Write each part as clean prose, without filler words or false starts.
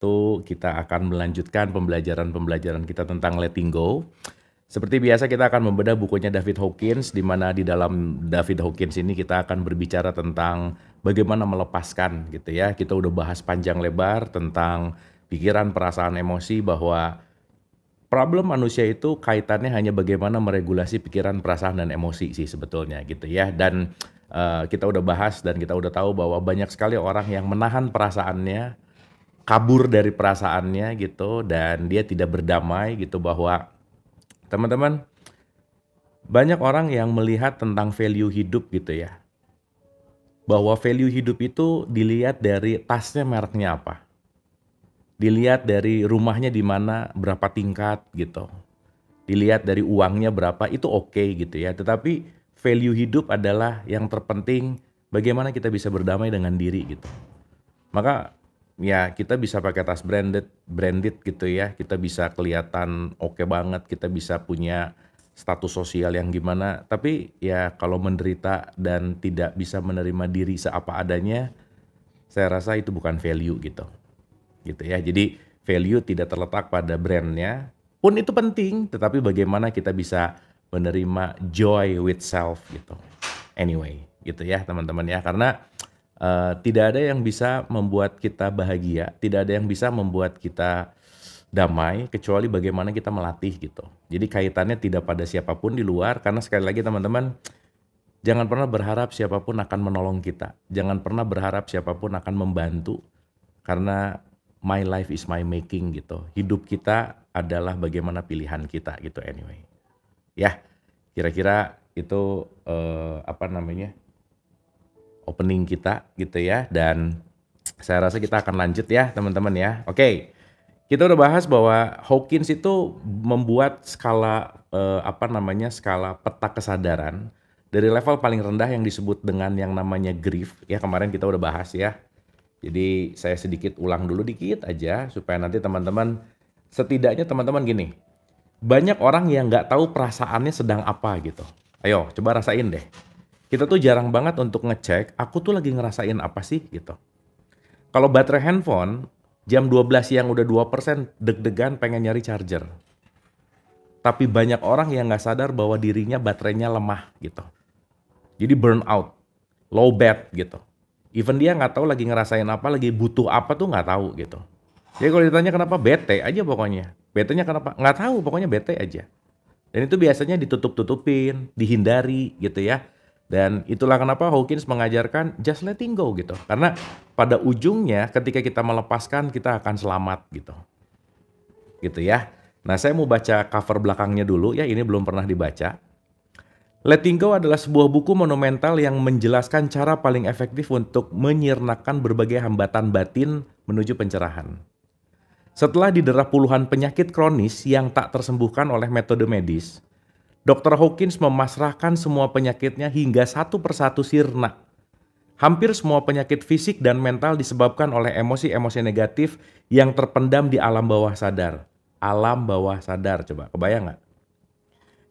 itu kita akan melanjutkan pembelajaran-pembelajaran kita tentang letting go. Seperti biasa kita akan membedah bukunya David Hawkins, di mana di dalam David Hawkins ini kita akan berbicara tentang bagaimana melepaskan gitu ya. Kita udah bahas panjang lebar tentang pikiran, perasaan, emosi, bahwa problem manusia itu kaitannya hanya bagaimana meregulasi pikiran, perasaan, dan emosi sih sebetulnya gitu ya. Dan kita udah bahas dan kita udah tahu bahwa banyak sekali orang yang menahan perasaannya, kabur dari perasaannya gitu, dan dia tidak berdamai gitu. Bahwa teman-teman, banyak orang yang melihat tentang value hidup gitu ya. Bahwa value hidup itu dilihat dari tasnya mereknya apa. Dilihat dari rumahnya di mana, berapa tingkat gitu. Dilihat dari uangnya berapa, itu oke gitu ya. Tetapi value hidup adalah yang terpenting, bagaimana kita bisa berdamai dengan diri gitu. Maka ya kita bisa pakai tas branded gitu ya. Kita bisa kelihatan oke banget, kita bisa punya status sosial yang gimana. Tapi ya kalau menderita dan tidak bisa menerima diri seapa adanya, saya rasa itu bukan value gitu. Gitu ya. Jadi value tidak terletak pada brandnya, pun itu penting, tetapi bagaimana kita bisa menerima joy with self gitu. Anyway, gitu ya teman-teman ya. Karena tidak ada yang bisa membuat kita bahagia, tidak ada yang bisa membuat kita damai kecuali bagaimana kita melatih gitu. Jadi kaitannya tidak pada siapapun di luar, karena sekali lagi teman-teman, jangan pernah berharap siapapun akan menolong kita. Jangan pernah berharap siapapun akan membantu, karena my life is my making gitu. Hidup kita adalah bagaimana pilihan kita gitu anyway. Ya, kira-kira itu opening kita gitu ya. Dan saya rasa kita akan lanjut ya teman-teman ya. Oke, kita udah bahas bahwa Hawkins itu membuat skala skala peta kesadaran dari level paling rendah yang disebut dengan yang namanya grief ya. Kemarin kita udah bahas ya. Jadi saya sedikit ulang dulu dikit aja supaya nanti teman-teman, setidaknya teman-teman gini, banyak orang yang nggak tahu perasaannya sedang apa gitu. Ayo coba rasain deh. Kita tuh jarang banget untuk ngecek, aku tuh lagi ngerasain apa sih gitu. Kalau baterai handphone, jam 12 siang udah 2%, deg-degan pengen nyari charger. Tapi banyak orang yang nggak sadar bahwa dirinya baterainya lemah gitu. Jadi burn out, low bat gitu. Even dia nggak tahu lagi ngerasain apa, lagi butuh apa tuh nggak tahu gitu. Jadi kalau ditanya kenapa, bete aja pokoknya. Betenya kenapa? Nggak tahu, pokoknya bete aja. Dan itu biasanya ditutup-tutupin, dihindari gitu ya. Dan itulah kenapa Hawkins mengajarkan just letting go gitu. Karena pada ujungnya ketika kita melepaskan, kita akan selamat gitu. Gitu ya. Nah, saya mau baca cover belakangnya dulu ya, ini belum pernah dibaca. Letting Go adalah sebuah buku monumental yang menjelaskan cara paling efektif untuk menyirnakan berbagai hambatan batin menuju pencerahan. Setelah didera puluhan penyakit kronis yang tak tersembuhkan oleh metode medis, Dr. Hawkins memasrahkan semua penyakitnya hingga satu persatu sirna. Hampir semua penyakit fisik dan mental disebabkan oleh emosi-emosi negatif yang terpendam di alam bawah sadar. Alam bawah sadar, coba kebayang nggak?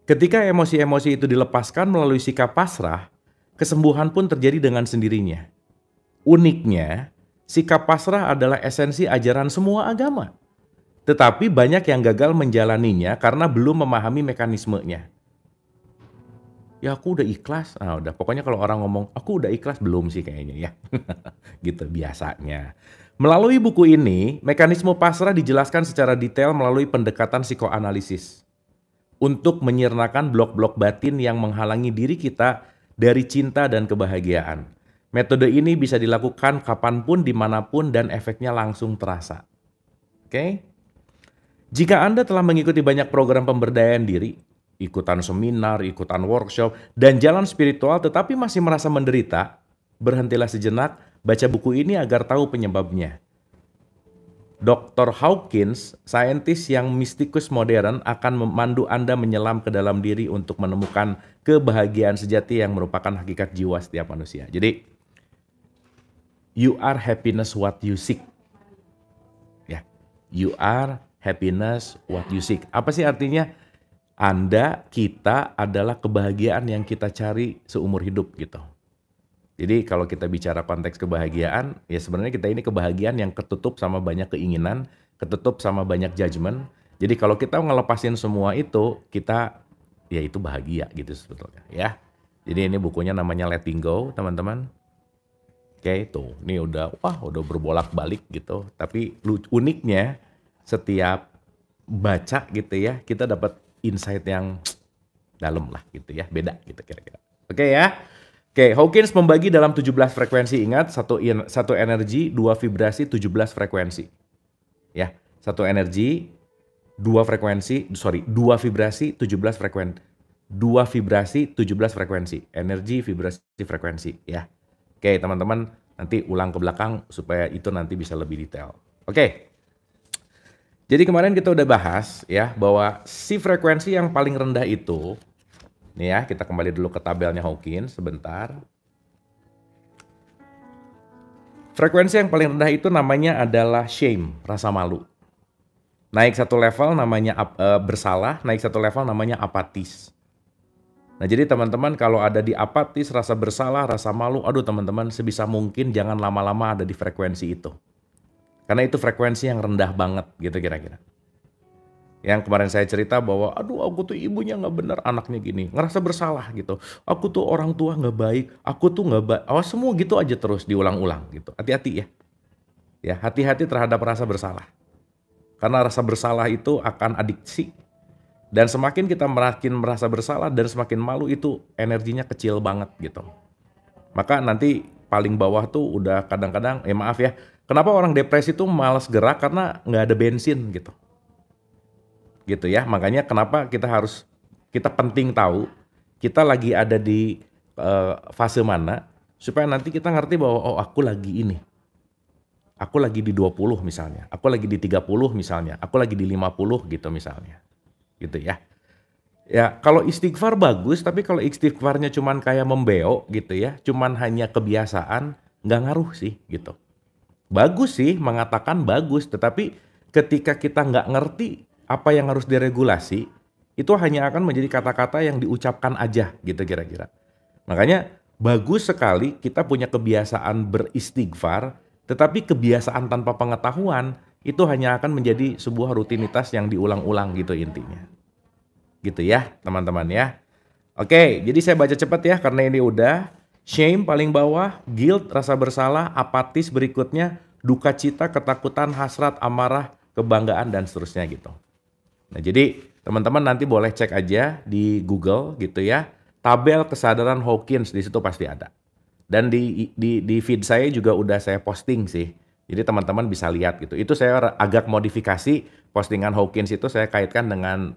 Ketika emosi-emosi itu dilepaskan melalui sikap pasrah, kesembuhan pun terjadi dengan sendirinya. Uniknya, sikap pasrah adalah esensi ajaran semua agama. Tetapi banyak yang gagal menjalaninya karena belum memahami mekanismenya. Ya aku udah ikhlas, udah pokoknya kalau orang ngomong aku udah ikhlas, belum sih kayaknya ya. Gitu biasanya. Melalui buku ini, mekanisme pasrah dijelaskan secara detail melalui pendekatan psikoanalisis untuk menyirnakan blok-blok batin yang menghalangi diri kita dari cinta dan kebahagiaan. Metode ini bisa dilakukan kapanpun, dimanapun, dan efeknya langsung terasa. Oke? Jika Anda telah mengikuti banyak program pemberdayaan diri, ikutan seminar, ikutan workshop, dan jalan spiritual tetapi masih merasa menderita, berhentilah sejenak, baca buku ini agar tahu penyebabnya. Dr. Hawkins, saintis yang mistikus modern, akan memandu Anda menyelam ke dalam diri untuk menemukan kebahagiaan sejati yang merupakan hakikat jiwa setiap manusia. Jadi, you are happiness what you seek. Ya, you are happiness what you seek. Apa sih artinya? Anda, kita adalah kebahagiaan yang kita cari seumur hidup gitu. Jadi kalau kita bicara konteks kebahagiaan, ya sebenarnya kita ini kebahagiaan yang ketutup sama banyak keinginan, ketutup sama banyak judgement. Jadi kalau kita ngelepasin semua itu, kita ya itu bahagia gitu sebetulnya ya. Jadi ini bukunya namanya Letting Go, teman-teman. Oke, tuh. Ini udah berbolak-balik gitu. Tapi uniknya setiap baca gitu ya, kita dapat insight yang dalam lah gitu ya, beda gitu kira-kira. Oke ya. Oke, Hawkins membagi dalam 17 frekuensi. Ingat, satu energi, dua vibrasi, 17 frekuensi. Ya, satu energi, dua vibrasi, 17 frekuensi. Dua vibrasi, 17 frekuensi. Energi, vibrasi, frekuensi ya. Oke, teman-teman, nanti ulang ke belakang supaya itu nanti bisa lebih detail. Oke. Jadi kemarin kita udah bahas ya bahwa si frekuensi yang paling rendah itu, nih ya, kita kembali dulu ke tabelnya Hawkins sebentar. Frekuensi yang paling rendah itu namanya adalah shame, rasa malu. Naik satu level namanya bersalah, naik satu level namanya apatis. Nah jadi teman-teman kalau ada di apatis, rasa bersalah, rasa malu, aduh teman-teman sebisa mungkin jangan lama-lama ada di frekuensi itu. Karena itu frekuensi yang rendah banget gitu kira-kira. Yang kemarin saya cerita bahwa aduh aku tuh ibunya nggak benar, anaknya gini, ngerasa bersalah gitu. Aku tuh orang tua nggak baik, aku tuh nggak baik. Oh semua gitu aja terus diulang-ulang gitu. Hati-hati ya. Ya hati-hati terhadap rasa bersalah. Karena rasa bersalah itu akan adiksi. Dan semakin kita makin merasa bersalah dan semakin malu itu energinya kecil banget gitu. Maka nanti paling bawah tuh udah kadang-kadang, maaf ya. Kenapa orang depresi tuh malas gerak karena nggak ada bensin gitu. Gitu ya, makanya kenapa kita penting tahu kita lagi ada di fase mana supaya nanti kita ngerti bahwa oh aku lagi ini, aku lagi di 20 misalnya, aku lagi di 30 misalnya, aku lagi di 50 gitu misalnya, gitu ya. Ya kalau istighfar bagus, tapi kalau istighfarnya cuman kayak membeo gitu ya, cuman hanya kebiasaan, nggak ngaruh sih gitu. Bagus sih, mengatakan bagus, tetapi ketika kita nggak ngerti apa yang harus diregulasi, itu hanya akan menjadi kata-kata yang diucapkan aja gitu kira-kira. Makanya bagus sekali kita punya kebiasaan beristighfar, tetapi kebiasaan tanpa pengetahuan itu hanya akan menjadi sebuah rutinitas yang diulang-ulang gitu intinya. Gitu ya teman-teman ya. Oke, jadi saya baca cepat ya karena ini udah. Shame paling bawah, guilt, rasa bersalah, apatis berikutnya, duka cita, ketakutan, hasrat, amarah, kebanggaan, dan seterusnya gitu. Nah jadi teman-teman nanti boleh cek aja di Google gitu ya, tabel kesadaran Hawkins di situ pasti ada. Dan di feed saya juga udah saya posting sih. Jadi teman-teman bisa lihat gitu. Itu saya agak modifikasi postingan Hawkins itu saya kaitkan dengan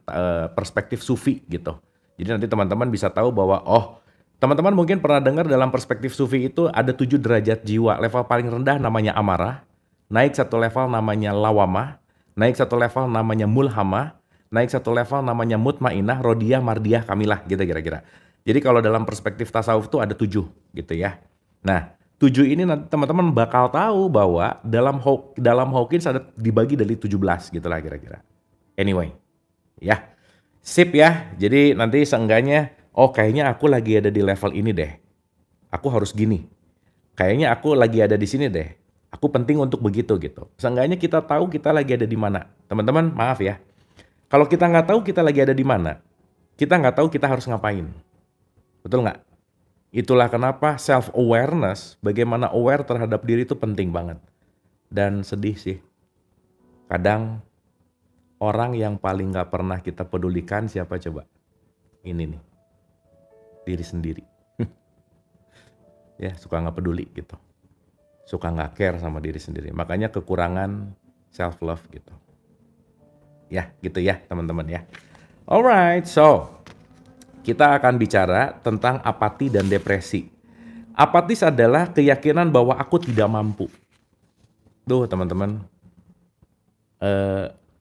perspektif sufi gitu. Jadi nanti teman-teman bisa tahu bahwa oh teman-teman mungkin pernah dengar dalam perspektif sufi itu ada 7 derajat jiwa. Level paling rendah namanya amarah, naik satu level namanya lawamah, naik satu level namanya mulhamah, naik satu level namanya mutmainah, rodiyah, mardiyah, kamilah gitu kira-kira. Jadi kalau dalam perspektif tasawuf itu ada 7 gitu ya. Nah 7 ini nanti teman-teman bakal tahu bahwa dalam Hawkins ada dibagi dari 17 gitu lah kira-kira. Anyway, ya sip ya. Jadi nanti seenggaknya oh kayaknya aku lagi ada di level ini deh. Aku harus gini. Kayaknya aku lagi ada di sini deh. Aku penting untuk begitu gitu. Seenggaknya kita tahu kita lagi ada di mana. Teman-teman maaf ya. Kalau kita nggak tahu kita lagi ada di mana, kita nggak tahu kita harus ngapain. Betul nggak? Itulah kenapa self-awareness, bagaimana aware terhadap diri itu penting banget. Dan sedih sih. Kadang orang yang paling nggak pernah kita pedulikan siapa coba? Ini nih. Diri sendiri. Ya suka nggak peduli gitu. Suka nggak care sama diri sendiri. Makanya kekurangan self love gitu. Ya gitu ya teman-teman ya. Alright, so kita akan bicara tentang apati dan depresi. Apatis adalah keyakinan bahwa aku tidak mampu. Duh teman-teman,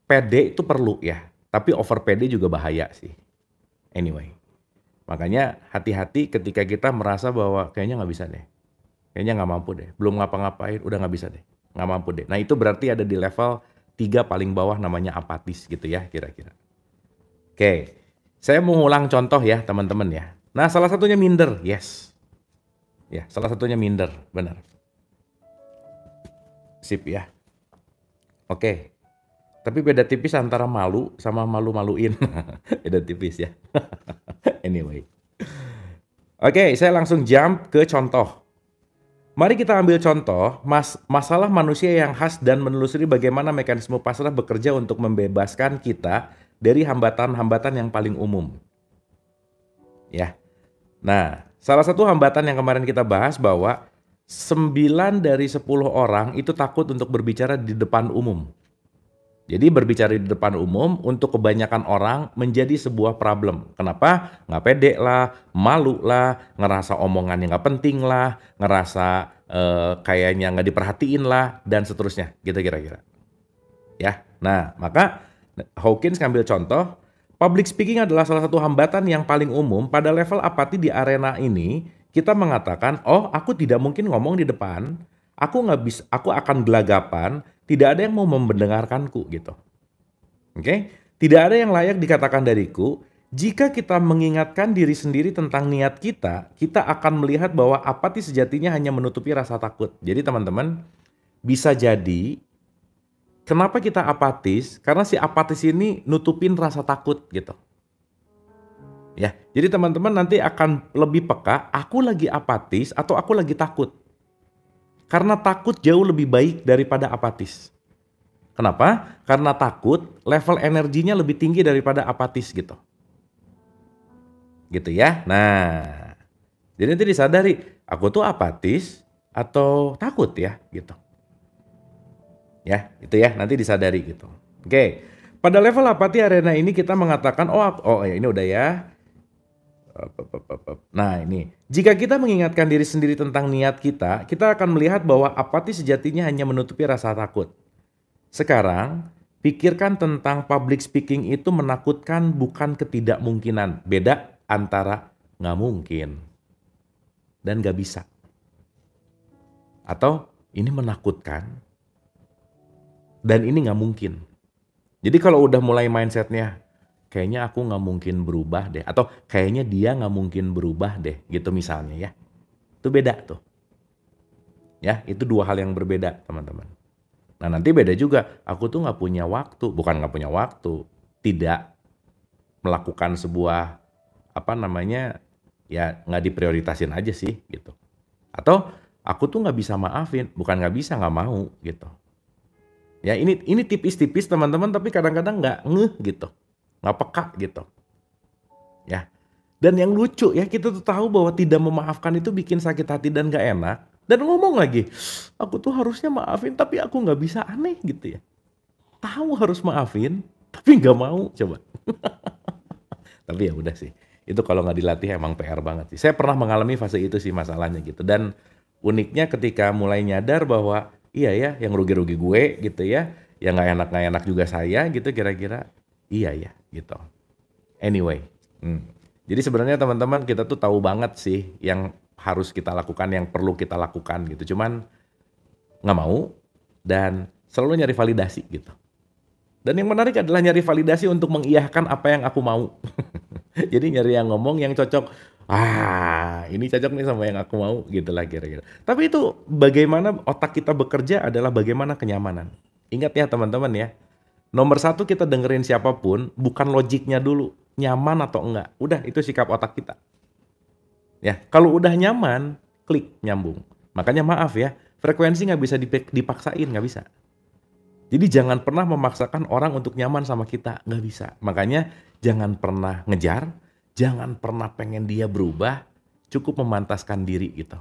pede itu perlu ya. Tapi over pede juga bahaya sih. Anyway. Makanya hati-hati ketika kita merasa bahwa kayaknya nggak bisa deh. Kayaknya nggak mampu deh. Belum ngapa-ngapain, udah nggak bisa deh. Nggak mampu deh. Nah itu berarti ada di level 3 paling bawah namanya apatis gitu ya kira-kira. Oke, saya mau ngulang contoh ya teman-teman ya. Nah salah satunya minder, yes. Ya, salah satunya minder, benar. Sip ya. Oke. Tapi beda tipis antara malu sama malu-maluin. Beda tipis ya. Anyway. Oke, saya langsung jump ke contoh. Mari kita ambil contoh masalah manusia yang khas dan menelusuri bagaimana mekanisme pasrah bekerja untuk membebaskan kita dari hambatan-hambatan yang paling umum. Ya. Nah, salah satu hambatan yang kemarin kita bahas bahwa 9 dari 10 orang itu takut untuk berbicara di depan umum. Jadi berbicara di depan umum untuk kebanyakan orang menjadi sebuah problem. Kenapa? Nggak pede lah, malu lah, ngerasa omongannya nggak penting lah, ngerasa kayaknya nggak diperhatiin lah, dan seterusnya, gitu kira-kira. Ya, nah maka Hawkins ngambil contoh, public speaking adalah salah satu hambatan yang paling umum pada level apati di arena ini. Kita mengatakan, oh aku tidak mungkin ngomong di depan, aku nggak bisa, aku akan gelagapan, tidak ada yang mau mendengarkanku gitu. Oke? Tidak ada yang layak dikatakan dariku. Jika kita mengingatkan diri sendiri tentang niat kita, kita akan melihat bahwa apati sejatinya hanya menutupi rasa takut. Jadi teman-teman, bisa jadi kenapa kita apatis? Karena si apatis ini nutupin rasa takut gitu. Ya, jadi teman-teman nanti akan lebih peka, aku lagi apatis atau aku lagi takut. Karena takut jauh lebih baik daripada apatis. Kenapa? Karena takut level energinya lebih tinggi daripada apatis gitu. Gitu ya. Nah, jadi nanti disadari, aku tuh apatis atau takut ya gitu. Ya, itu ya, nanti disadari gitu. Oke. Pada level apati arena ini kita mengatakan, oh ya ini udah ya. Nah ini, jika kita mengingatkan diri sendiri tentang niat kita, kita akan melihat bahwa apati sejatinya hanya menutupi rasa takut. Sekarang, pikirkan tentang public speaking itu menakutkan bukan ketidakmungkinan. Beda antara nggak mungkin dan nggak bisa. Atau ini menakutkan dan ini nggak mungkin. Jadi kalau udah mulai mindsetnya, kayaknya aku nggak mungkin berubah deh. Atau kayaknya dia nggak mungkin berubah deh. Gitu misalnya ya. Itu beda tuh. Ya, itu dua hal yang berbeda teman-teman. Nah nanti beda juga, aku tuh nggak punya waktu, bukan nggak punya waktu, tidak melakukan sebuah apa namanya ya nggak diprioritasin aja sih gitu. Atau aku tuh nggak bisa maafin, bukan nggak bisa nggak mau gitu. Ya ini tipis-tipis teman-teman, tapi kadang-kadang nggak ngeh gitu, nggak peka gitu. Ya. Dan yang lucu ya kita tuh tahu bahwa tidak memaafkan itu bikin sakit hati dan nggak enak. Dan ngomong lagi, aku tuh harusnya maafin tapi aku nggak bisa, aneh gitu ya. Tahu harus maafin, tapi nggak mau coba. Tapi ya udah sih, itu kalau nggak dilatih emang PR banget sih. Saya pernah mengalami fase itu sih masalahnya gitu. Dan uniknya ketika mulai nyadar bahwa iya ya, yang rugi-rugi gue gitu ya, yang nggak enak juga saya gitu kira-kira. Iya ya gitu. Anyway, jadi sebenarnya teman-teman kita tuh tahu banget sih yang harus kita lakukan, yang perlu kita lakukan gitu. Cuman nggak mau dan selalu nyari validasi gitu. Dan yang menarik adalah nyari validasi untuk mengiyahkan apa yang aku mau. Jadi nyari yang ngomong yang cocok. Ah, ini cocok nih sama yang aku mau gitu lah kira-kira. Tapi itu bagaimana otak kita bekerja adalah bagaimana kenyamanan. Ingat ya teman-teman ya. Nomor satu kita dengerin siapapun bukan logiknya dulu. Nyaman atau enggak. Udah itu sikap otak kita. Ya, kalau udah nyaman, klik nyambung. Makanya maaf ya, frekuensi nggak bisa dipaksain, nggak bisa. Jadi jangan pernah memaksakan orang untuk nyaman sama kita, nggak bisa. Makanya jangan pernah ngejar, jangan pernah pengen dia berubah, cukup memantaskan diri gitu.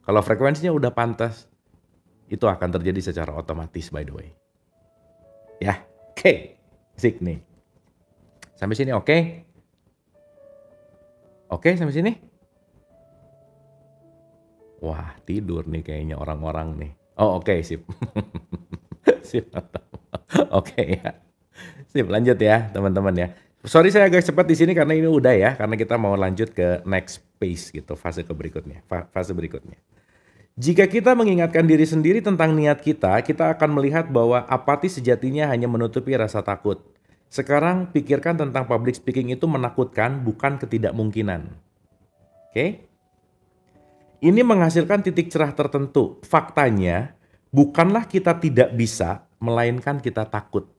Kalau frekuensinya udah pantas, itu akan terjadi secara otomatis by the way. Ya, oke. Asik nih. Sampai sini oke? Oke sampai sini? Wah tidur nih kayaknya orang-orang nih. Oh oke sip. Sip. Oke ya. Sip, lanjut ya teman-teman ya. Sorry saya agak cepat di sini karena ini udah ya, karena kita mau lanjut ke next phase gitu, fase ke berikutnya, fase berikutnya. Jika kita mengingatkan diri sendiri tentang niat kita akan melihat bahwa apati sejatinya hanya menutupi rasa takut. Sekarang pikirkan tentang public speaking itu menakutkan, bukan ketidakmungkinan. Oke? Ini menghasilkan titik cerah tertentu. Faktanya, bukanlah kita tidak bisa, melainkan kita takut.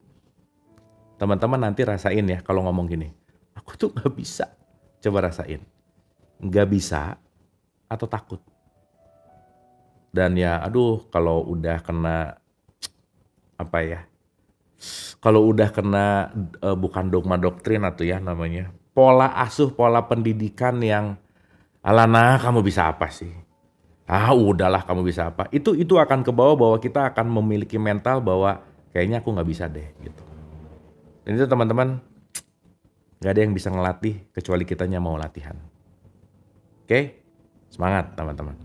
Teman-teman nanti rasain ya kalau ngomong gini, aku tuh nggak bisa. Coba rasain, nggak bisa atau takut. Dan ya, aduh, kalau udah kena apa ya? Kalau udah kena bukan dogma doktrin atau ya namanya pola asuh, pola pendidikan yang alana kamu bisa apa sih? Ah udahlah kamu bisa apa? Itu akan ke bawah bahwa kita akan memiliki mental bahwa kayaknya aku nggak bisa deh gitu. Dan itu teman-teman nggak ada yang bisa ngelatih kecuali kitanya mau latihan. Oke, semangat teman-teman.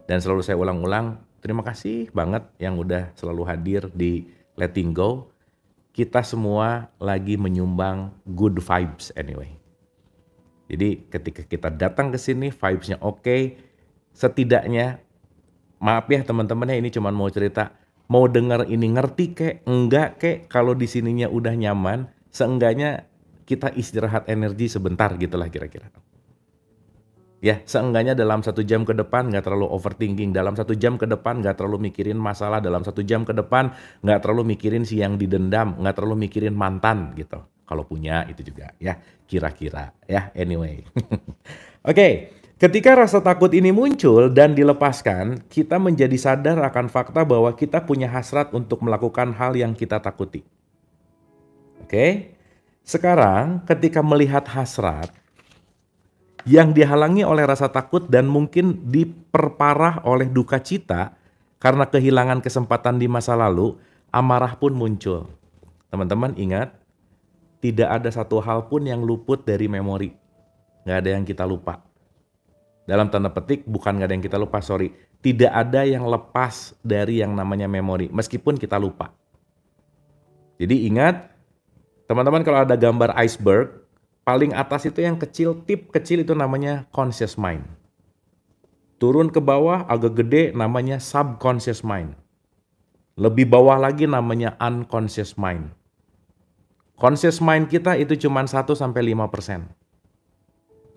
Dan selalu saya ulang-ulang, terima kasih banget yang udah selalu hadir di Letting Go. Kita semua lagi menyumbang good vibes anyway. Jadi ketika kita datang ke sini vibes-nya oke, setidaknya maaf ya teman-teman ya ini cuma mau cerita, mau denger ini ngerti kek, enggak kek, kalau di sininya udah nyaman, seenggaknya kita istirahat energi sebentar gitulah kira-kira. Ya, seenggaknya dalam 1 jam ke depan nggak terlalu overthinking, dalam 1 jam ke depan nggak terlalu mikirin masalah, dalam 1 jam ke depan nggak terlalu mikirin si yang didendam, nggak terlalu mikirin mantan gitu. Kalau punya itu juga ya, kira-kira ya anyway. Oke, ketika rasa takut ini muncul dan dilepaskan, kita menjadi sadar akan fakta bahwa kita punya hasrat untuk melakukan hal yang kita takuti. Oke, sekarang ketika melihat hasrat, yang dihalangi oleh rasa takut dan mungkin diperparah oleh duka cita karena kehilangan kesempatan di masa lalu, amarah pun muncul. Teman-teman ingat, tidak ada satu hal pun yang luput dari memori. Nggak ada yang kita lupa. Dalam tanda petik, bukan nggak ada yang kita lupa, sorry. Tidak ada yang lepas dari yang namanya memori, meskipun kita lupa. Jadi ingat, teman-teman kalau ada gambar iceberg, paling atas itu yang kecil, tip kecil itu namanya conscious mind. Turun ke bawah agak gede namanya subconscious mind. Lebih bawah lagi namanya unconscious mind. Conscious mind kita itu cuma 1-5%.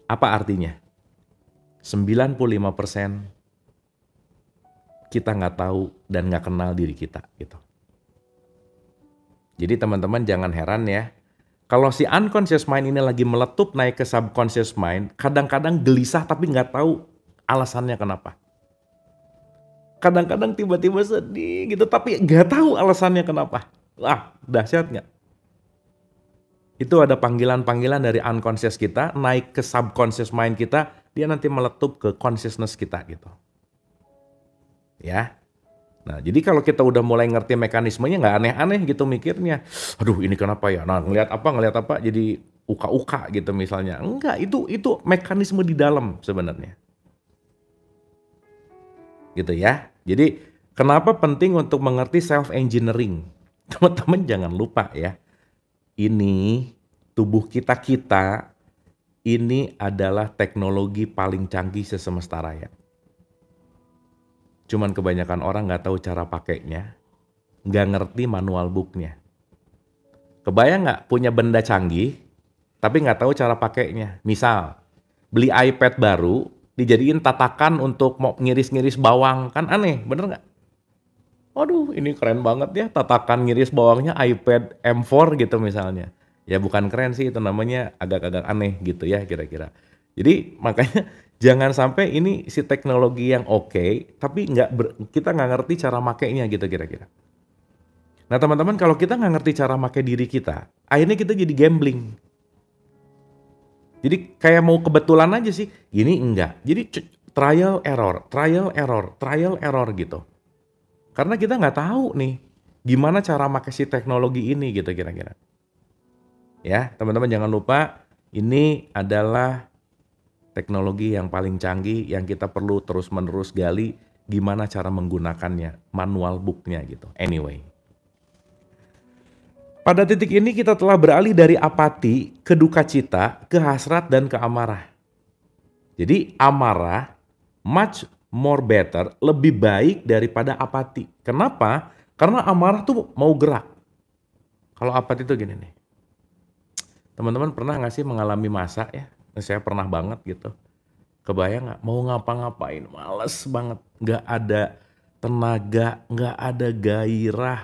Apa artinya? 95% kita nggak tahu dan nggak kenal diri kita gitu. Jadi teman-teman jangan heran ya. Kalau si unconscious mind ini lagi meletup naik ke subconscious mind, kadang-kadang gelisah tapi nggak tahu alasannya kenapa. Kadang-kadang tiba-tiba sedih gitu tapi nggak tahu alasannya kenapa. Wah, dahsyat nggak? Itu ada panggilan-panggilan dari unconscious kita naik ke subconscious mind kita, dia nanti meletup ke consciousness kita gitu. Ya. Nah, jadi kalau kita udah mulai ngerti mekanismenya nggak aneh-aneh gitu mikirnya. Aduh, ini kenapa ya? Nah, ngelihat apa jadi uka-uka gitu misalnya. Enggak, itu mekanisme di dalam sebenarnya. Gitu ya. Jadi, kenapa penting untuk mengerti self engineering? Teman-teman jangan lupa ya. Ini tubuh kita ini adalah teknologi paling canggih sesemesta raya. Cuman kebanyakan orang nggak tahu cara pakainya, nggak ngerti manual booknya. Kebayang nggak punya benda canggih, tapi nggak tahu cara pakainya. Misal, beli iPad baru, dijadiin tatakan untuk mau ngiris-ngiris bawang, kan aneh, bener nggak? Waduh, ini keren banget ya, tatakan ngiris bawangnya iPad M4 gitu misalnya. Ya bukan keren sih, itu namanya agak-agak aneh gitu ya kira-kira. Jadi makanya jangan sampai ini si teknologi yang oke, tapi kita nggak ngerti cara makainya gitu kira-kira. Nah teman-teman kalau kita nggak ngerti cara makai diri kita, akhirnya kita jadi gambling. Jadi kayak mau kebetulan aja sih, gini enggak. Jadi trial error gitu. Karena kita nggak tahu nih gimana cara makai si teknologi ini gitu kira-kira. Ya teman-teman jangan lupa ini adalah teknologi yang paling canggih yang kita perlu terus-menerus gali gimana cara menggunakannya, manual booknya gitu. Anyway. Pada titik ini kita telah beralih dari apati ke duka cita, ke hasrat dan ke amarah. Jadi amarah much more better, lebih baik daripada apati. Kenapa? Karena amarah tuh mau gerak. Kalau apati tuh gini nih. Teman-teman pernah nggak sih mengalami masa ya? Saya pernah banget gitu. Kebayang nggak? Mau ngapa-ngapain, males banget. Nggak ada tenaga, nggak ada gairah.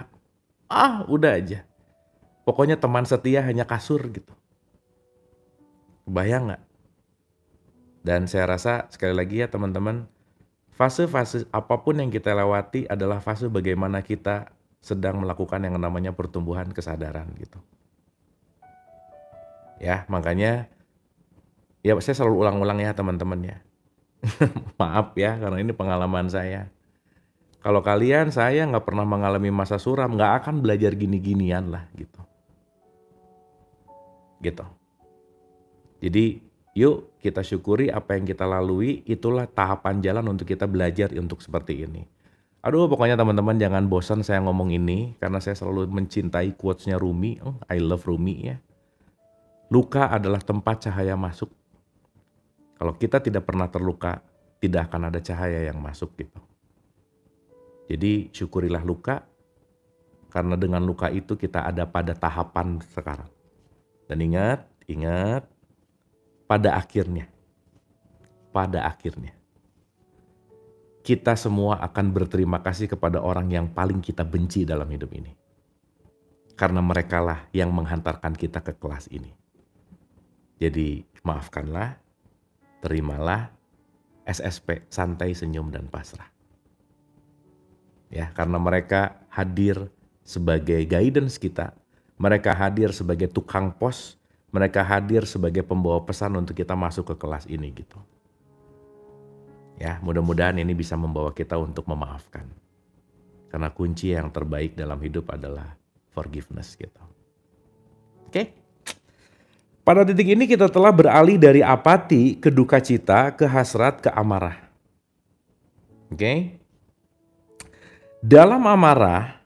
Ah, udah aja. Pokoknya teman setia hanya kasur gitu. Kebayang nggak? Dan saya rasa sekali lagi ya teman-teman, fase-fase apapun yang kita lewati adalah fase bagaimana kita sedang melakukan yang namanya pertumbuhan kesadaran gitu. Ya, makanya ya saya selalu ulang-ulang ya teman-teman ya. Maaf ya, karena ini pengalaman saya. Kalau kalian, saya nggak pernah mengalami masa suram, nggak akan belajar gini-ginian lah gitu. Gitu. Jadi yuk kita syukuri apa yang kita lalui, itulah tahapan jalan untuk kita belajar untuk seperti ini. Aduh pokoknya teman-teman jangan bosan saya ngomong ini, karena saya selalu mencintai quotes-nya Rumi, I love Rumi ya. Luka adalah tempat cahaya masuk. Kalau kita tidak pernah terluka, tidak akan ada cahaya yang masuk gitu. Jadi syukurilah luka, karena dengan luka itu kita ada pada tahapan sekarang. Dan ingat, pada akhirnya, kita semua akan berterima kasih kepada orang yang paling kita benci dalam hidup ini. Karena merekalah yang menghantarkan kita ke kelas ini. Jadi maafkanlah, terimalah, SSP, santai, senyum, dan pasrah. Ya, karena mereka hadir sebagai guidance kita, mereka hadir sebagai tukang pos, mereka hadir sebagai pembawa pesan untuk kita masuk ke kelas ini gitu. Ya, mudah-mudahan ini bisa membawa kita untuk memaafkan. Karena kunci yang terbaik dalam hidup adalah forgiveness gitu. Oke? Pada titik ini kita telah beralih dari apati ke duka cita, ke hasrat, ke amarah. Oke? Dalam amarah,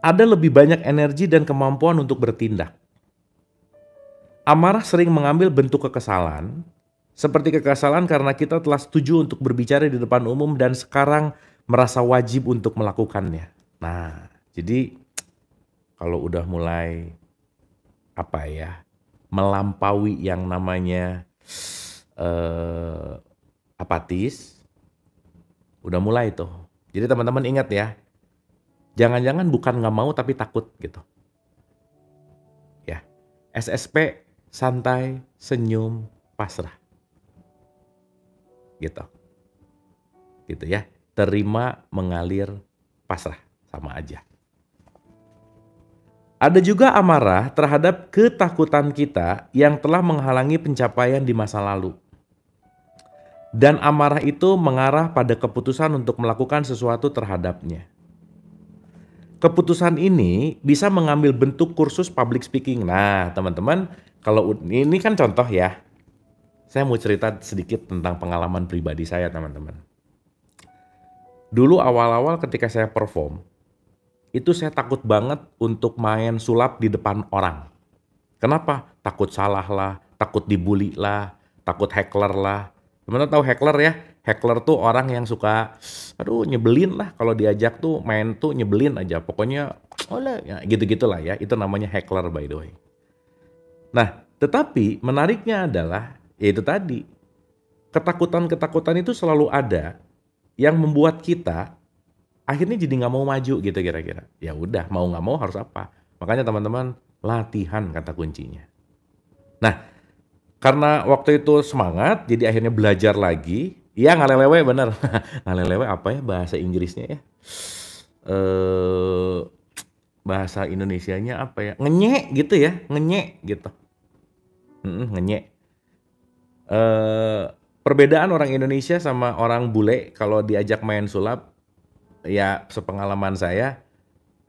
ada lebih banyak energi dan kemampuan untuk bertindak. Amarah sering mengambil bentuk kekesalan, seperti kekesalan karena kita telah setuju untuk berbicara di depan umum dan sekarang merasa wajib untuk melakukannya. Nah, jadi kalau udah mulai melampaui yang namanya apatis, udah mulai tuh. Jadi teman-teman ingat ya, jangan-jangan bukan nggak mau tapi takut gitu. Ya, SSP, santai, senyum, pasrah. Gitu. Gitu ya. Terima, mengalir, pasrah. Sama aja. Ada juga amarah terhadap ketakutan kita yang telah menghalangi pencapaian di masa lalu. Dan amarah itu mengarah pada keputusan untuk melakukan sesuatu terhadapnya. Keputusan ini bisa mengambil bentuk kursus public speaking. Nah, teman-teman, kalau ini kan contoh ya. Saya mau cerita sedikit tentang pengalaman pribadi saya, teman-teman. Dulu awal-awal ketika saya perform, itu saya takut banget untuk main sulap di depan orang. Kenapa? Takut salah lah, takut dibully lah, takut heckler lah. Teman-teman tahu heckler ya? Heckler tuh orang yang suka, aduh nyebelin lah kalau diajak tuh main tuh nyebelin aja. Pokoknya, ya, gitu-gitulah ya. Itu namanya heckler by the way. Nah, tetapi menariknya adalah, yaitu tadi, ketakutan-ketakutan itu selalu ada yang membuat kita akhirnya jadi nggak mau maju gitu kira-kira. Ya udah, mau nggak mau harus apa? Makanya teman-teman, latihan kata kuncinya. Nah, karena waktu itu semangat, jadi akhirnya belajar lagi. Iya ngalelewe bener. Ngalelewe apa ya bahasa Inggrisnya ya? Bahasa Indonesianya apa ya? Ngenyek gitu ya, ngenyek gitu. Ngenyek. Perbedaan orang Indonesia sama orang bule kalau diajak main sulap, ya sepengalaman saya,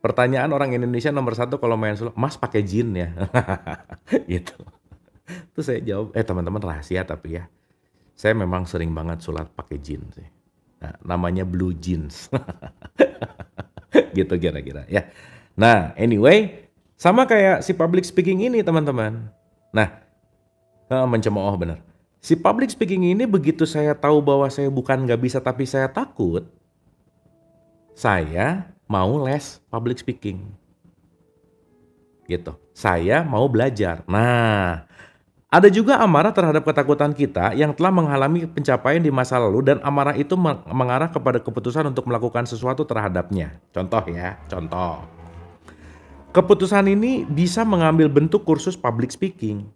pertanyaan orang Indonesia nomor satu kalau main sulap, Mas pakai jin ya? Gitu. Terus saya jawab, teman-teman rahasia tapi ya, saya memang sering banget sulap pakai jin sih. Nah, namanya blue jeans. Gitu kira-kira ya. Nah, anyway, sama kayak si public speaking ini teman-teman. Nah, mencemooh bener. Si public speaking ini begitu saya tahu bahwa saya bukan nggak bisa tapi saya takut, saya mau les public speaking. Gitu. Saya mau belajar. Nah, Ada juga amarah terhadap ketakutan kita yang telah menghalangi pencapaian di masa lalu dan amarah itu mengarah kepada keputusan untuk melakukan sesuatu terhadapnya. Contoh ya, contoh. Keputusan ini bisa mengambil bentuk kursus public speaking.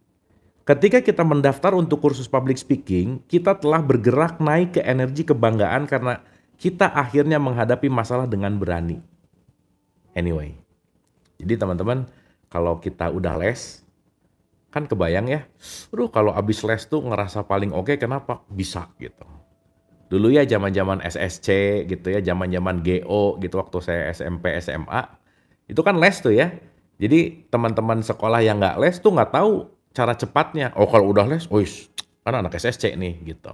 Ketika kita mendaftar untuk kursus public speaking, kita telah bergerak naik ke energi kebanggaan karena kita akhirnya menghadapi masalah dengan berani. Anyway, jadi teman-teman, kalau kita udah les, kan kebayang ya, aduh kalau abis les tuh ngerasa paling oke, kenapa? Bisa gitu. Dulu ya zaman-zaman SSC gitu ya, zaman-zaman GO gitu waktu saya SMP, SMA, itu kan les tuh ya. Jadi teman-teman sekolah yang nggak les tuh nggak tahu cara cepatnya. Oh kalau udah les, wis kan anak SSC nih gitu.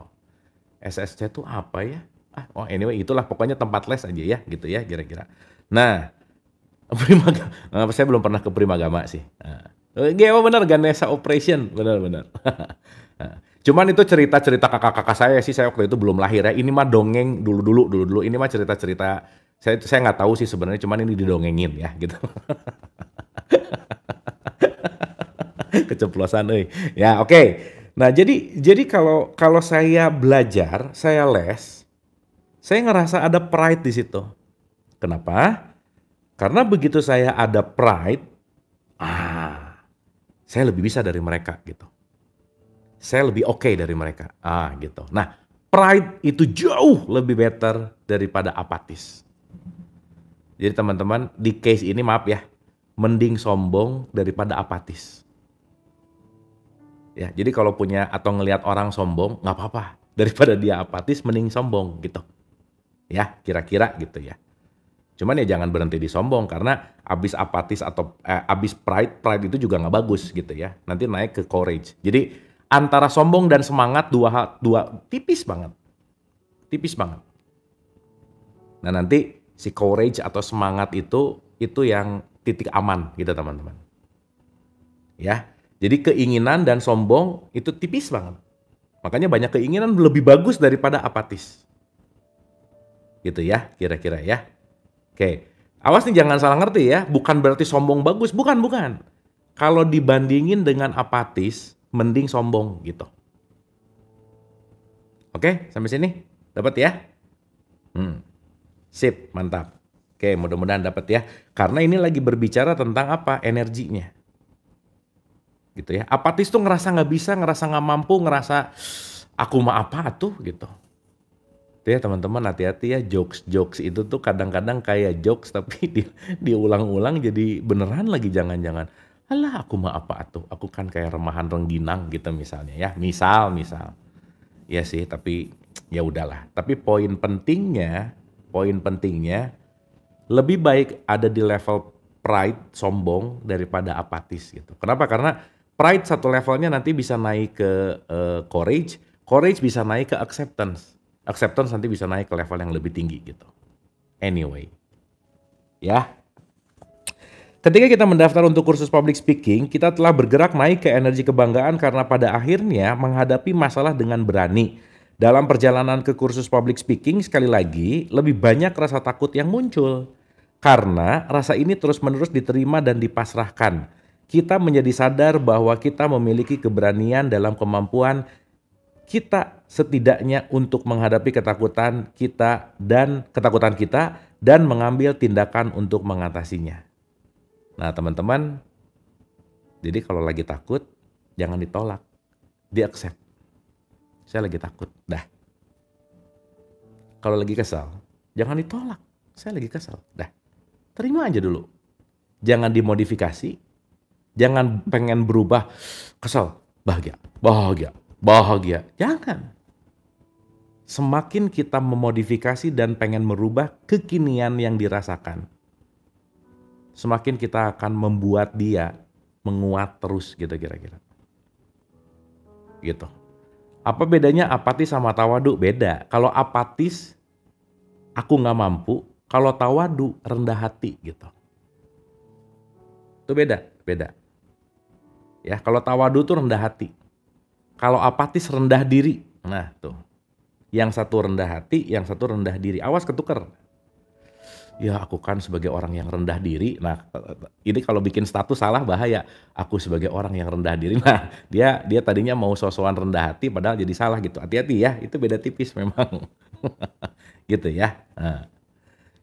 SSC tuh apa ya? Oh anyway itulah pokoknya tempat les aja ya gitu ya kira-kira. Nah, saya belum pernah ke Primagama sih. Nah, GO bener Ganesha Operation, bener-bener. Cuman itu cerita-cerita kakak-kakak saya sih, saya waktu itu belum lahir ya. Ini mah dongeng dulu-dulu. Ini mah cerita-cerita saya nggak tahu sih sebenarnya, cuman ini didongengin ya gitu. Keceplosan euy. Ya, oke. Nah, jadi kalau kalau saya belajar, saya les, saya ngerasa ada pride di situ. Kenapa? Karena begitu saya ada pride, saya lebih bisa dari mereka gitu. Saya lebih oke dari mereka. Gitu. Nah, pride itu jauh lebih better daripada apatis. Jadi teman-teman, di case ini maaf ya, mending sombong daripada apatis. Ya, jadi kalau punya atau ngelihat orang sombong, nggak apa-apa. Daripada dia apatis, mending sombong gitu. Ya, kira-kira gitu ya. Cuman ya jangan berhenti di sombong, karena abis apatis atau abis pride itu juga nggak bagus gitu ya. Nanti naik ke courage. Jadi antara sombong dan semangat dua tipis banget. Tipis banget. Nah nanti si courage atau semangat itu yang titik aman gitu teman-teman. Ya, jadi keinginan dan sombong itu tipis banget. Makanya banyak keinginan lebih bagus daripada apatis. Gitu ya, kira-kira ya. Oke, awas nih jangan salah ngerti ya, bukan berarti sombong bagus, bukan. Kalau dibandingin dengan apatis, mending sombong gitu. Oke, sampai sini? Dapat ya? Sip, mantap. Oke, mudah-mudahan dapat ya. Karena ini lagi berbicara tentang apa? Energinya. Gitu ya. Apatis tuh ngerasa nggak bisa, ngerasa nggak mampu, ngerasa aku mah apa tuh gitu. Itu ya teman-teman, hati-hati ya, jokes itu tuh kadang-kadang kayak jokes tapi diulang-ulang jadi beneran lagi, jangan-jangan. Alah aku mah apa tuh, aku kan kayak remahan rengginang gitu misalnya ya. Misal. Ya sih, tapi ya udahlah. Tapi poin pentingnya lebih baik ada di level pride, sombong daripada apatis gitu. Kenapa? Karena pride satu levelnya nanti bisa naik ke courage bisa naik ke acceptance. Acceptance nanti bisa naik ke level yang lebih tinggi gitu. Anyway. Ya. Ketika kita mendaftar untuk kursus public speaking, kita telah bergerak naik ke energi kebanggaan karena pada akhirnya menghadapi masalah dengan berani. Dalam perjalanan ke kursus public speaking, sekali lagi, lebih banyak rasa takut yang muncul. Karena rasa ini terus-menerus diterima dan dipasrahkan. Kita menjadi sadar bahwa kita memiliki keberanian dalam kemampuan kita setidaknya untuk menghadapi ketakutan kita dan mengambil tindakan untuk mengatasinya. Nah teman-teman, jadi kalau lagi takut jangan ditolak, di-accept. Saya lagi takut, dah. Kalau lagi kesal, jangan ditolak, saya lagi kesal, dah. Terima aja dulu, jangan dimodifikasi, jangan pengen berubah, kesal, bahagia, jangan. Semakin kita memodifikasi dan pengen merubah kekinian yang dirasakan, semakin kita akan membuat dia menguat terus gitu kira-kira. Gitu. Apa bedanya apatis sama tawadu? Beda. Kalau apatis, aku nggak mampu. Kalau tawadu, rendah hati gitu. Itu beda. Ya, kalau tawadu tuh rendah hati. Kalau apatis rendah diri. Nah, tuh. Yang satu rendah hati, yang satu rendah diri. Awas ketuker. ya aku kan sebagai orang yang rendah diri. Nah, ini kalau bikin status salah bahaya. Aku sebagai orang yang rendah diri. Nah, dia tadinya mau sosokan rendah hati padahal jadi salah gitu. Hati-hati ya, itu beda tipis memang. Gitu ya. Nah,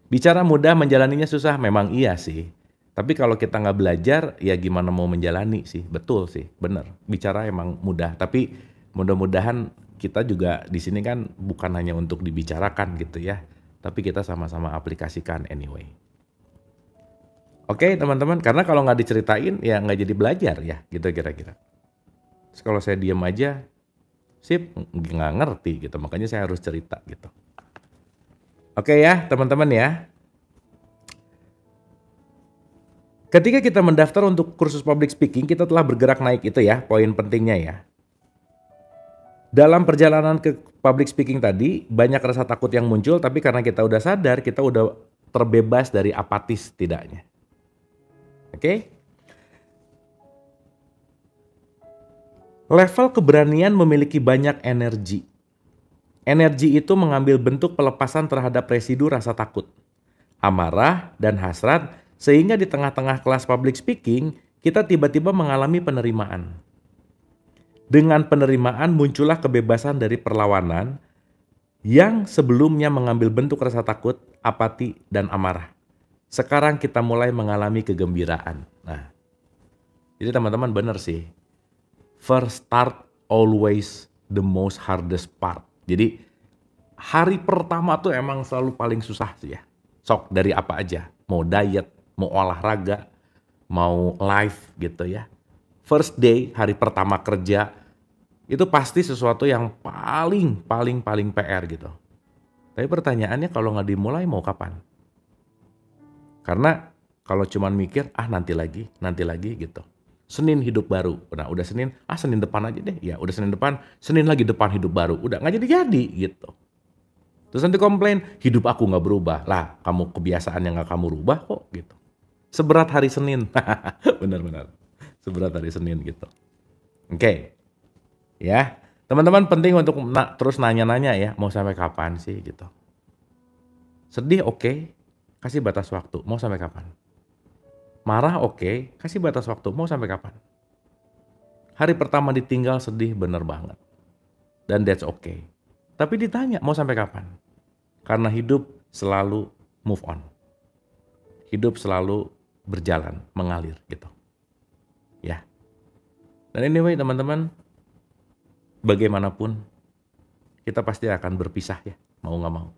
bicara mudah menjalaninya susah memang iya sih. Tapi kalau kita nggak belajar ya gimana mau menjalani sih. Betul sih, bener. Bicara emang mudah, tapi mudah-mudahan kita juga di sini kan bukan hanya untuk dibicarakan gitu ya, tapi kita sama-sama aplikasikan anyway. Oke teman-teman, karena kalau nggak diceritain ya nggak jadi belajar ya gitu kira-kira. Terus kalau saya diem aja, sip nggak ngerti gitu, makanya saya harus cerita gitu. Oke ya teman-teman ya, ketika kita mendaftar untuk kursus public speaking, kita telah bergerak naik itu ya, poin pentingnya ya. Dalam perjalanan ke public speaking tadi, banyak rasa takut yang muncul, tapi karena kita udah sadar, kita udah terbebas dari apatis setidaknya. Oke? Level keberanian memiliki banyak energi. Energi itu mengambil bentuk pelepasan terhadap residu rasa takut, amarah, dan hasrat, sehingga di tengah-tengah kelas public speaking, kita tiba-tiba mengalami penerimaan. Dengan penerimaan muncullah kebebasan dari perlawanan yang sebelumnya mengambil bentuk rasa takut, apati, dan amarah. Sekarang kita mulai mengalami kegembiraan. Nah, jadi teman-teman benar sih. First start always the most hardest part. Jadi hari pertama tuh emang selalu paling susah sih ya. Sok dari apa aja, mau diet, mau olahraga, mau live gitu ya. First day, hari pertama kerja, itu pasti sesuatu yang paling PR gitu. Tapi pertanyaannya kalau nggak dimulai mau kapan? Karena kalau cuman mikir, nanti lagi gitu. Senin hidup baru. Nah udah Senin, Senin depan aja deh. Ya udah Senin depan, Senin lagi depan hidup baru. Udah nggak jadi gitu. Terus nanti komplain, hidup aku nggak berubah. Lah kamu kebiasaan yang nggak kamu rubah kok gitu. Seberat hari Senin. Benar-benar. Seberat hari Senin gitu. Oke. Ya. Teman-teman penting untuk terus nanya-nanya ya. Mau sampai kapan sih gitu. Sedih oke. Kasih batas waktu. Mau sampai kapan? Marah oke, kasih batas waktu, mau sampai kapan? Hari pertama ditinggal sedih bener banget. Dan that's okay. Tapi ditanya mau sampai kapan? Karena hidup selalu move on. Hidup selalu berjalan, mengalir gitu. Ya. Dan anyway teman-teman, bagaimanapun kita pasti akan berpisah ya, mau nggak mau.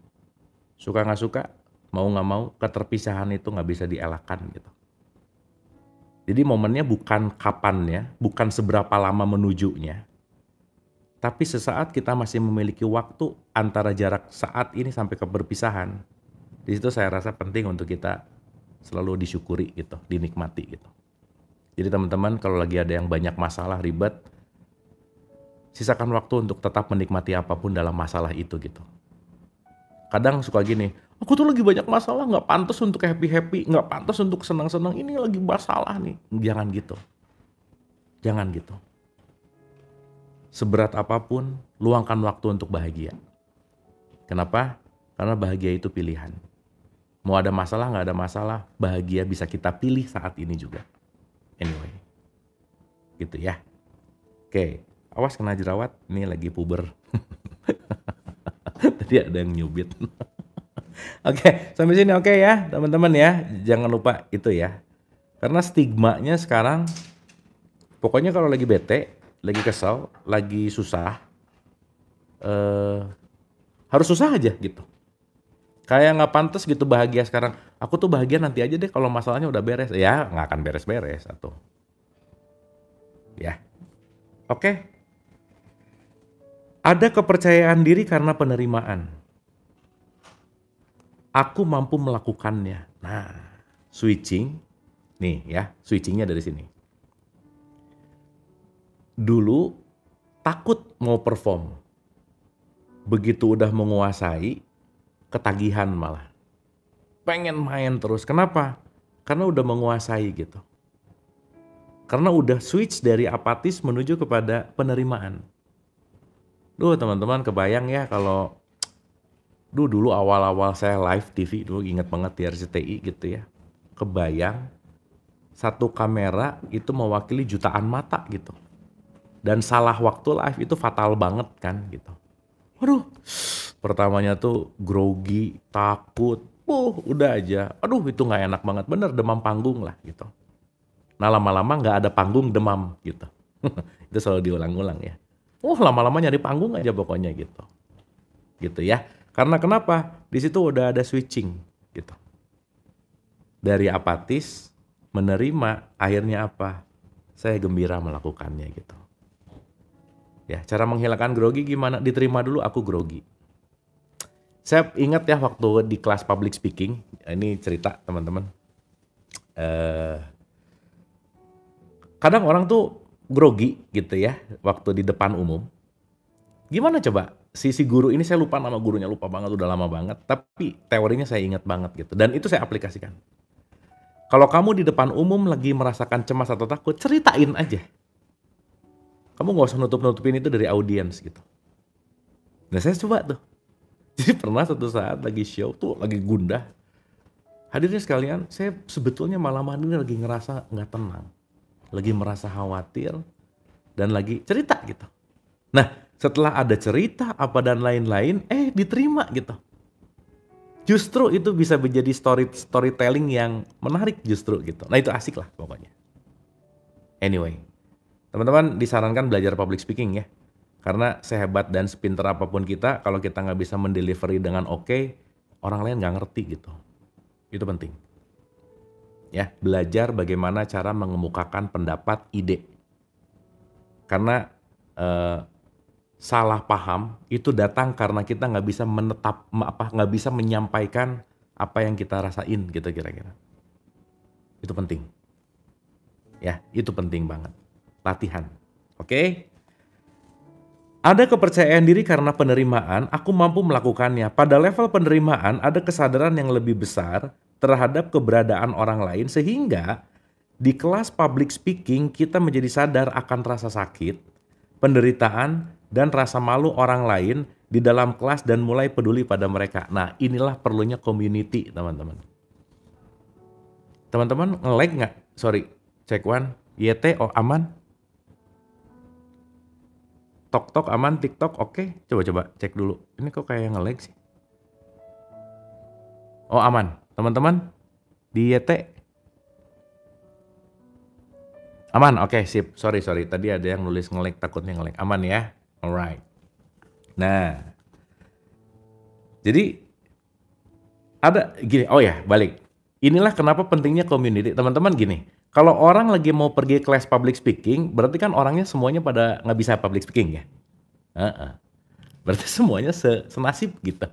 Suka nggak suka, mau nggak mau, keterpisahan itu nggak bisa dielakkan gitu. Jadi momennya bukan kapannya, bukan seberapa lama menujunya, tapi sesaat kita masih memiliki waktu antara jarak saat ini sampai ke perpisahan. Di situ saya rasa penting untuk kita selalu disyukuri gitu, dinikmati gitu. Jadi teman-teman kalau lagi ada yang banyak masalah ribet, sisakan waktu untuk tetap menikmati apapun dalam masalah itu gitu. Kadang suka gini, aku tuh lagi banyak masalah, nggak pantas untuk happy-happy, nggak pantas untuk senang-senang, ini lagi masalah nih. Jangan gitu. Jangan gitu. Seberat apapun, luangkan waktu untuk bahagia. Kenapa? Karena bahagia itu pilihan. Mau ada masalah, nggak ada masalah, bahagia bisa kita pilih saat ini juga. Anyway. Gitu ya. Oke, awas kena jerawat, ini lagi puber. Tadi ada yang nyubit. Oke, sampai sini oke ya, teman-teman ya. Jangan lupa itu ya. Karena stigmanya sekarang, pokoknya kalau lagi bete, lagi kesel, lagi susah, harus susah aja gitu. Kayak nggak pantas gitu bahagia sekarang. Aku tuh bahagia nanti aja deh kalau masalahnya udah beres. Ya nggak akan beres-beres atau. Ya, oke. Ada kepercayaan diri karena penerimaan. Aku mampu melakukannya. Nah, switching. Nih ya, switchingnya dari sini. Dulu takut mau perform. Begitu udah menguasai, ketagihan malah. Pengen main terus. Kenapa? Karena udah menguasai gitu. Karena udah switch dari apatis menuju kepada penerimaan. Duh teman-teman kebayang ya kalau Dulu awal-awal saya live TV dulu inget banget di RCTI gitu ya. Kebayang satu kamera itu mewakili jutaan mata gitu. Dan salah waktu live itu fatal banget kan gitu. Waduh, pertamanya tuh grogi, takut, udah aja. Aduh itu nggak enak banget, bener demam panggung lah gitu. Nah lama-lama nggak ada panggung demam gitu. Itu selalu diulang-ulang ya. Lama-lama nyari panggung aja pokoknya gitu. Gitu ya. Karena kenapa? Di situ udah ada switching gitu. Dari apatis, menerima, akhirnya apa? Saya gembira melakukannya gitu. Ya, cara menghilangkan grogi gimana? Diterima dulu aku grogi. Saya ingat ya waktu di kelas public speaking, ini cerita teman-teman. Kadang orang tuh grogi gitu ya, waktu di depan umum. Gimana coba? Si guru ini saya lupa nama gurunya, lupa banget, udah lama banget. Tapi teorinya saya ingat banget gitu. Dan itu saya aplikasikan. Kalau kamu di depan umum lagi merasakan cemas atau takut, ceritain aja. Kamu nggak usah nutup-nutupin itu dari audiens gitu. Nah saya coba tuh. Jadi pernah suatu saat lagi show tuh lagi gundah. Hadirin sekalian, saya sebetulnya malam hari ini lagi ngerasa nggak tenang. Lagi merasa khawatir dan lagi cerita gitu. Nah setelah ada cerita apa dan lain-lain, diterima gitu. Justru itu bisa menjadi storytelling yang menarik justru gitu. Nah itu asik lah pokoknya. Anyway, teman-teman disarankan belajar public speaking ya. Karena sehebat dan sepinter apapun kita, kalau kita nggak bisa mendelivery dengan oke, orang lain nggak ngerti gitu. Itu penting. Ya, belajar bagaimana cara mengemukakan pendapat, ide. Karena salah paham itu datang karena kita nggak bisa nggak bisa menyampaikan apa yang kita rasain gitu kira-kira. Itu penting. Ya, itu penting banget. Latihan. Oke? Ada kepercayaan diri karena penerimaan, aku mampu melakukannya. Pada level penerimaan, ada kesadaran yang lebih besar terhadap keberadaan orang lain sehingga di kelas public speaking kita menjadi sadar akan rasa sakit, penderitaan, dan rasa malu orang lain di dalam kelas dan mulai peduli pada mereka. Nah, inilah perlunya community, teman-teman. Teman-teman nge-like nggak? Sorry, check one. YT, aman? Tok aman, TikTok oke. Coba cek dulu. Ini kok kayak nge-lag sih? Oh aman. Teman-teman di YT aman. Oke, sip. Sorry. Tadi ada yang nulis nge-lag, takutnya nge-lag. Aman ya. Alright. Nah, jadi ada gini. Oh ya, balik. Inilah kenapa pentingnya community. Teman-teman gini. Kalau orang lagi mau pergi kelas public speaking, berarti kan orangnya semuanya pada nggak bisa public speaking ya. Berarti semuanya senasib gitu.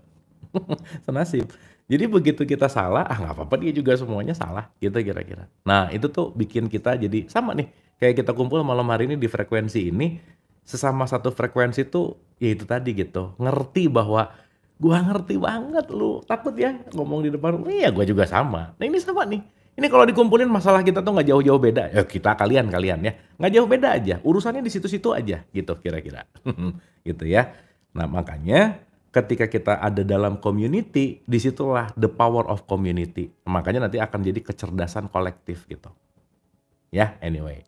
Senasib. Jadi begitu kita salah, nggak apa-apa dia juga semuanya salah gitu kira-kira. Nah itu tuh bikin kita jadi sama nih. Kayak kita kumpul malam hari ini di frekuensi ini, sesama satu frekuensi tuh ya itu tadi gitu. Ngerti bahwa gua ngerti banget lu takut ya ngomong di depan. Iya gua juga sama. Nah ini sama nih. Ini kalau dikumpulin masalah kita tuh nggak jauh-jauh beda. Ya kita kalian ya. Nggak jauh beda aja. Urusannya di situ-situ aja gitu kira-kira. Gitu ya. Nah makanya ketika kita ada dalam community, disitulah the power of community. Makanya nanti akan jadi kecerdasan kolektif gitu. Ya anyway.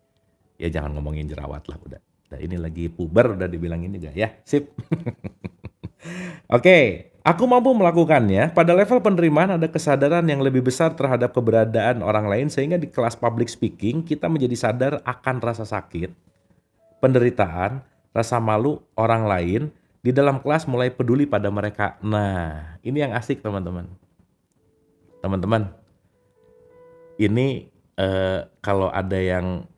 Ya jangan ngomongin jerawat lah udah. Ini lagi puber udah dibilangin juga ya. Sip. Oke. Aku mampu melakukannya. Pada level penerimaan ada kesadaran yang lebih besar terhadap keberadaan orang lain sehingga di kelas public speaking kita menjadi sadar akan rasa sakit, penderitaan, rasa malu orang lain, di dalam kelas mulai peduli pada mereka. Nah, ini yang asik teman-teman. Teman-teman, ini kalau ada yang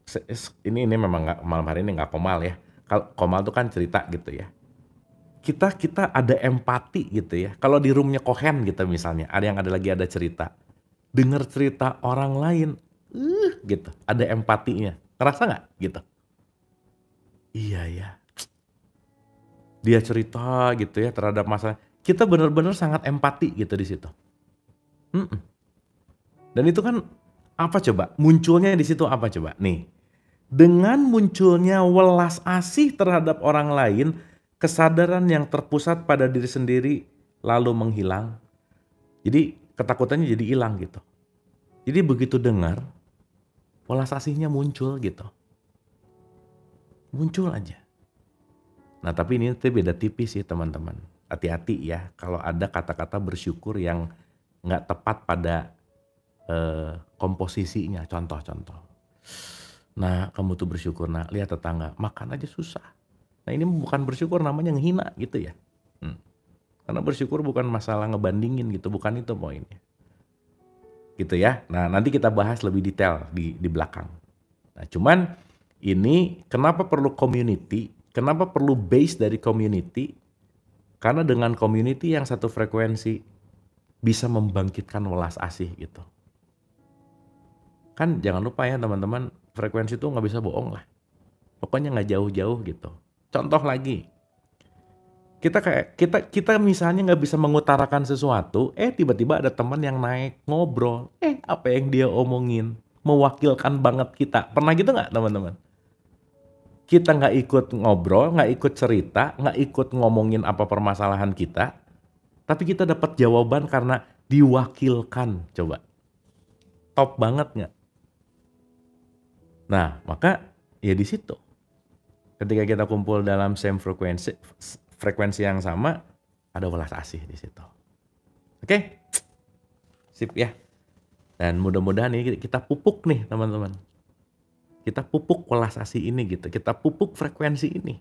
ini memang nggak malam hari ini nggak komal ya. Kalau komal tuh kan cerita gitu ya. Kita ada empati gitu ya. Kalau di roomnya Kohen gitu misalnya, ada cerita. Dengar cerita orang lain, gitu. Ada empatinya. Ngerasa nggak gitu? Iya ya. Dia cerita gitu ya terhadap masalah. Kita benar-benar sangat empati gitu di situ. Dan itu kan apa coba? Munculnya di situ apa coba? Nih, dengan munculnya welas asih terhadap orang lain, kesadaran yang terpusat pada diri sendiri lalu menghilang. Jadi ketakutannya jadi hilang gitu. Jadi begitu dengar, welas asihnya muncul gitu. Muncul aja. Nah tapi ini tuh beda tipis sih teman-teman. Hati-hati ya kalau ada kata-kata bersyukur yang nggak tepat pada komposisinya. Contoh-contoh. Nah kamu tuh bersyukur, nah lihat tetangga makan aja susah. Nah ini bukan bersyukur, namanya ngehina gitu ya. Karena bersyukur bukan masalah ngebandingin gitu, bukan itu poinnya. Gitu ya. Nah nanti kita bahas lebih detail di belakang. Nah cuman ini kenapa perlu community, kenapa perlu base dari community, karena dengan community yang satu frekuensi bisa membangkitkan welas asih gitu. Kan jangan lupa ya teman-teman, frekuensi itu nggak bisa bohong lah. Pokoknya nggak jauh-jauh gitu. Contoh lagi, kita misalnya nggak bisa mengutarakan sesuatu, tiba-tiba ada teman yang naik ngobrol, apa yang dia omongin mewakilkan banget kita. Pernah gitu nggak teman-teman? Kita nggak ikut ngobrol, nggak ikut cerita, nggak ikut ngomongin apa permasalahan kita, tapi kita dapat jawaban karena diwakilkan. Coba, top banget nggak? Nah, maka ya di situ. Ketika kita kumpul dalam same frekuensi yang sama, ada welas asih di situ. Oke? Sip ya. Dan mudah-mudahan ini kita pupuk nih teman-teman. Kita pupuk welas asih ini gitu. Kita pupuk frekuensi ini.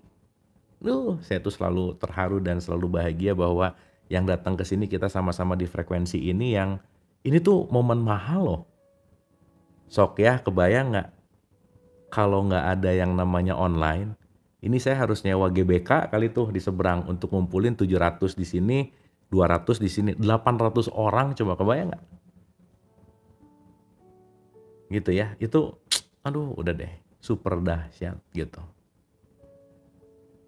Saya tuh selalu terharu dan selalu bahagia bahwa yang datang ke sini kita sama-sama di frekuensi ini yang ini tuh momen mahal loh. Sok ya, kebayang nggak kalau nggak ada yang namanya online, ini saya harus nyewa GBK kali tuh di seberang untuk ngumpulin 700 di sini, 200 di sini, 800 orang, coba kebayang nggak? Gitu ya, itu aduh udah deh, super dahsyat gitu.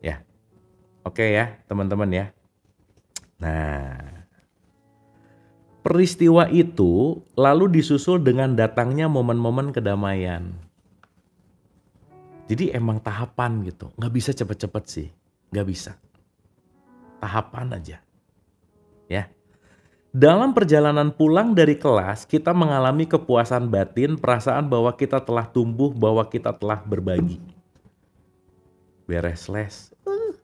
Ya, oke ya teman-teman ya. Nah, peristiwa itu lalu disusul dengan datangnya momen-momen kedamaian. Jadi emang tahapan gitu, nggak bisa cepet-cepet sih, nggak bisa. Tahapan aja, ya. Dalam perjalanan pulang dari kelas, kita mengalami kepuasan batin, perasaan bahwa kita telah tumbuh, bahwa kita telah berbagi. Beres les,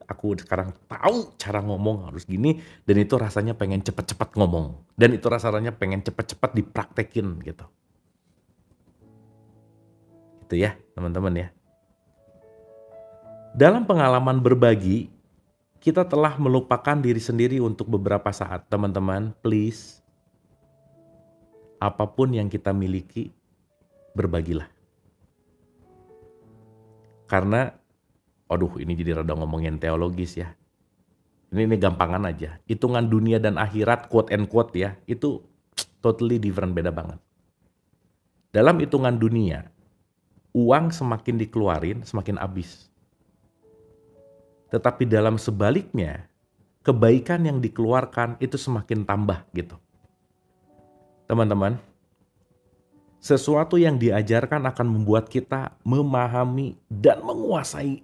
aku sekarang tahu cara ngomong harus gini, dan itu rasanya pengen cepet-cepet ngomong. Dan itu rasanya pengen cepet-cepet dipraktekin gitu. Gitu ya teman-teman ya. Dalam pengalaman berbagi, kita telah melupakan diri sendiri untuk beberapa saat. Teman-teman, please, apapun yang kita miliki, berbagilah. Karena, aduh ini jadi rada ngomongin teologis ya. Ini gampangan aja. Hitungan dunia dan akhirat, quote and quote ya, itu totally different, beda banget. Dalam hitungan dunia, uang semakin dikeluarin, semakin habis. Tetapi dalam sebaliknya, kebaikan yang dikeluarkan itu semakin tambah gitu. Teman-teman, sesuatu yang diajarkan akan membuat kita memahami dan menguasai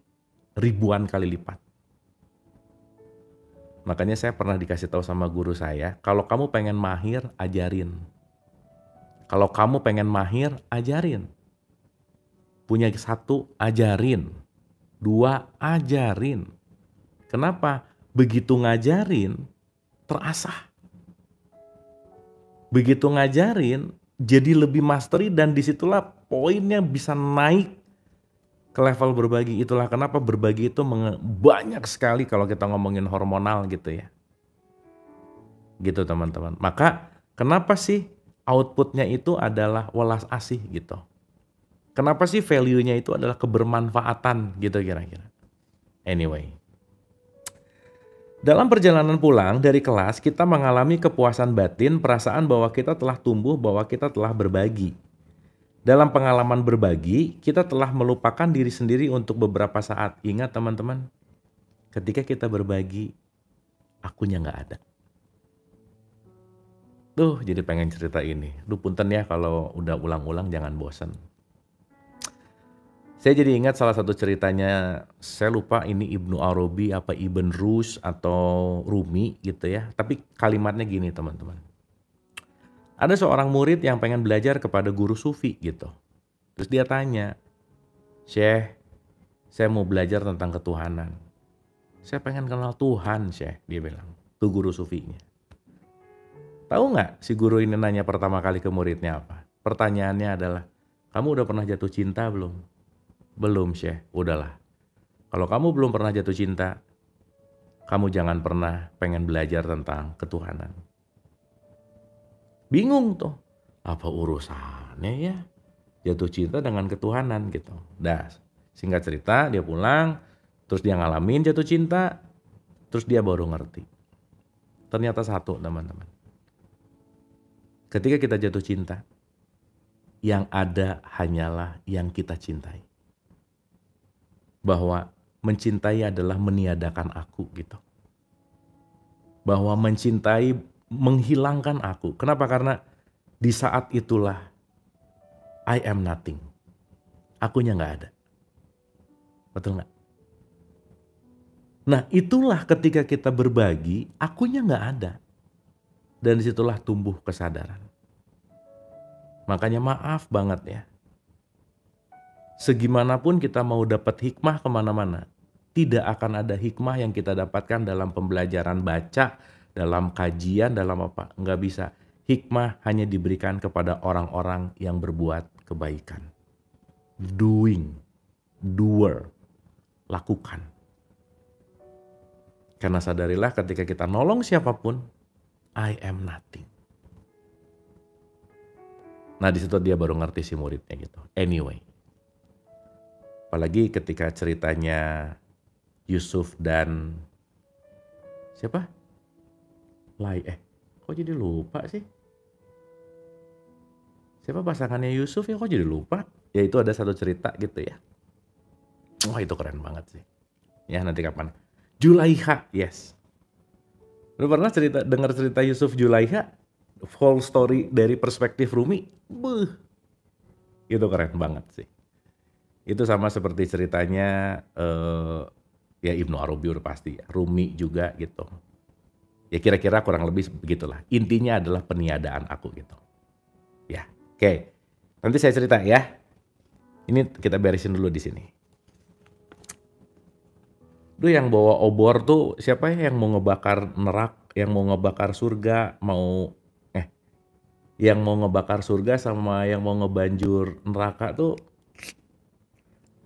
ribuan kali lipat. Makanya saya pernah dikasih tahu sama guru saya, kalau kamu pengen mahir, ajarin. Kalau kamu pengen mahir, ajarin. Punya satu, ajarin. Dua, ajarin. Kenapa? Begitu ngajarin, terasah. Begitu ngajarin, jadi lebih mastery dan disitulah poinnya bisa naik ke level berbagi. Itulah kenapa berbagi itu banyak sekali kalau kita ngomongin hormonal gitu ya. Gitu teman-teman. Maka kenapa sih outputnya itu adalah welas asih gitu. Kenapa sih value-nya itu adalah kebermanfaatan gitu kira-kira. Anyway. Dalam perjalanan pulang dari kelas, kita mengalami kepuasan batin, perasaan bahwa kita telah tumbuh, bahwa kita telah berbagi. Dalam pengalaman berbagi, kita telah melupakan diri sendiri untuk beberapa saat. Ingat teman-teman, ketika kita berbagi, akunya nggak ada. Jadi pengen cerita ini. Punten ya kalau udah ulang-ulang jangan bosan. Saya jadi ingat salah satu ceritanya, saya lupa ini Ibnu Arabi apa Ibn Rushd atau Rumi gitu ya. Tapi kalimatnya gini teman-teman. Ada seorang murid yang pengen belajar kepada guru sufi gitu. Terus dia tanya, "Syekh, saya mau belajar tentang ketuhanan. Saya pengen kenal Tuhan, Syekh," dia bilang. Tuh guru sufinya. Tahu nggak si guru ini nanya pertama kali ke muridnya apa? Pertanyaannya adalah, "Kamu udah pernah jatuh cinta belum?" "Belum, Syekh." "Udahlah. Kalau kamu belum pernah jatuh cinta, kamu jangan pernah pengen belajar tentang ketuhanan." Bingung tuh. Apa urusannya ya jatuh cinta dengan ketuhanan gitu. Dah, singkat cerita dia pulang, terus dia ngalamin jatuh cinta, terus dia baru ngerti. Ternyata satu teman-teman. Ketika kita jatuh cinta, yang ada hanyalah yang kita cintai. Bahwa mencintai adalah meniadakan aku gitu. Bahwa mencintai menghilangkan aku. Kenapa? Karena di saat itulah I am nothing. Akunya nggak ada. Betul nggak? Nah itulah ketika kita berbagi, akunya nggak ada. Dan disitulah tumbuh kesadaran. Makanya maaf banget ya. Segimanapun kita mau dapat hikmah kemana-mana, tidak akan ada hikmah yang kita dapatkan dalam pembelajaran baca, dalam kajian, dalam apa. Nggak bisa. Hikmah hanya diberikan kepada orang-orang yang berbuat kebaikan. Doing, doer, lakukan. Karena sadarilah ketika kita nolong siapapun, I am nothing. Nah di situ dia baru ngerti si muridnya gitu. Anyway, apalagi ketika ceritanya Yusuf dan siapa? Kok jadi lupa sih? Siapa pasangannya Yusuf ya kok jadi lupa? Ya itu ada satu cerita gitu ya. Wah itu keren banget sih. Ya nanti kapan? Julaiha, yes. Lu pernah dengar cerita Yusuf Julaiha? Whole story dari perspektif Rumi? Buh, itu keren banget sih. Itu sama seperti ceritanya ya Ibnu Arabi udah pasti ya, Rumi juga gitu. Ya kira-kira kurang lebih begitulah. Intinya adalah peniadaan aku gitu. Ya, oke. Nanti saya cerita ya. Ini kita beresin dulu di sini. Duh yang bawa obor tuh siapa ya yang mau ngebakar yang mau ngebakar surga, yang mau ngebakar surga sama yang mau ngebanjur neraka tuh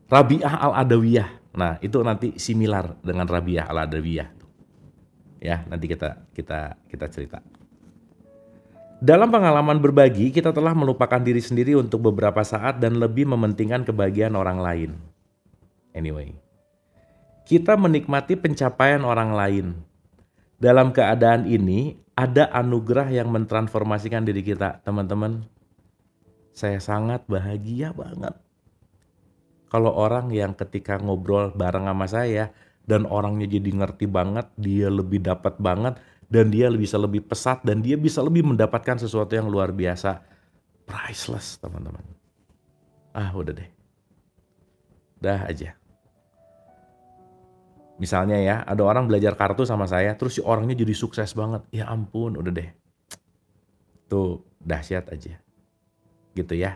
Rabi'ah Al-Adawiyah. Nah, itu nanti similar dengan Rabi'ah Al-Adawiyah. Ya, nanti kita cerita. Dalam pengalaman berbagi, kita telah melupakan diri sendiri untuk beberapa saat dan lebih mementingkan kebahagiaan orang lain. Anyway, kita menikmati pencapaian orang lain. Dalam keadaan ini, ada anugerah yang mentransformasikan diri kita. Teman-teman, saya sangat bahagia banget kalau orang yang ketika ngobrol bareng sama saya dan orangnya jadi ngerti banget, dia lebih dapat banget, dan dia bisa lebih pesat, dan dia bisa lebih mendapatkan sesuatu yang luar biasa. Priceless teman-teman. Udah deh. Dah aja. Misalnya ya, ada orang belajar kartu sama saya, terus si orangnya jadi sukses banget. Ya ampun, udah deh. Tuh, dahsyat aja. Gitu ya.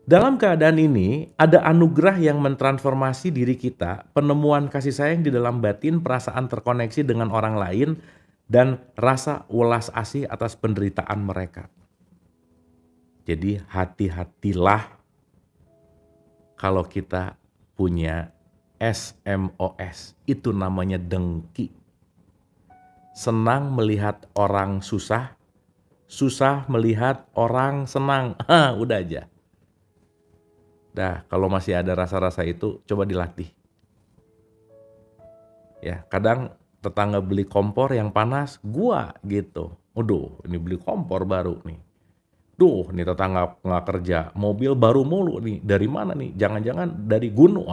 Dalam keadaan ini, ada anugerah yang mentransformasi diri kita, penemuan kasih sayang di dalam batin, perasaan terkoneksi dengan orang lain, dan rasa welas asih atas penderitaan mereka. Jadi hati-hatilah kalau kita punya SMOS, itu namanya dengki. Senang melihat orang susah, susah melihat orang senang. Udah aja. Dah, kalau masih ada rasa-rasa itu, coba dilatih. Ya, kadang tetangga beli kompor yang panas, gua gitu. Waduh, ini beli kompor baru nih. Duh, nih tetangga nggak kerja, mobil baru mulu nih. Dari mana nih? Jangan-jangan dari gunung.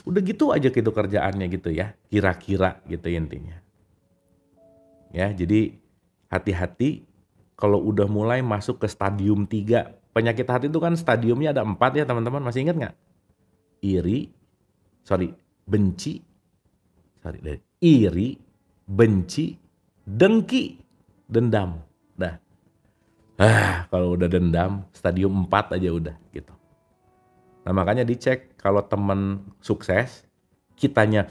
Udah gitu aja gitu kerjaannya gitu ya. Kira-kira gitu intinya. Ya, jadi hati-hati kalau udah mulai masuk ke stadium 3. penyakit hati itu kan stadiumnya ada 4 ya teman-teman, masih ingat nggak? Iri, sorry, benci, iri, benci, dengki, dendam. Nah, kalau udah dendam, stadium 4 aja udah gitu. Nah makanya dicek kalau temen sukses, kitanya,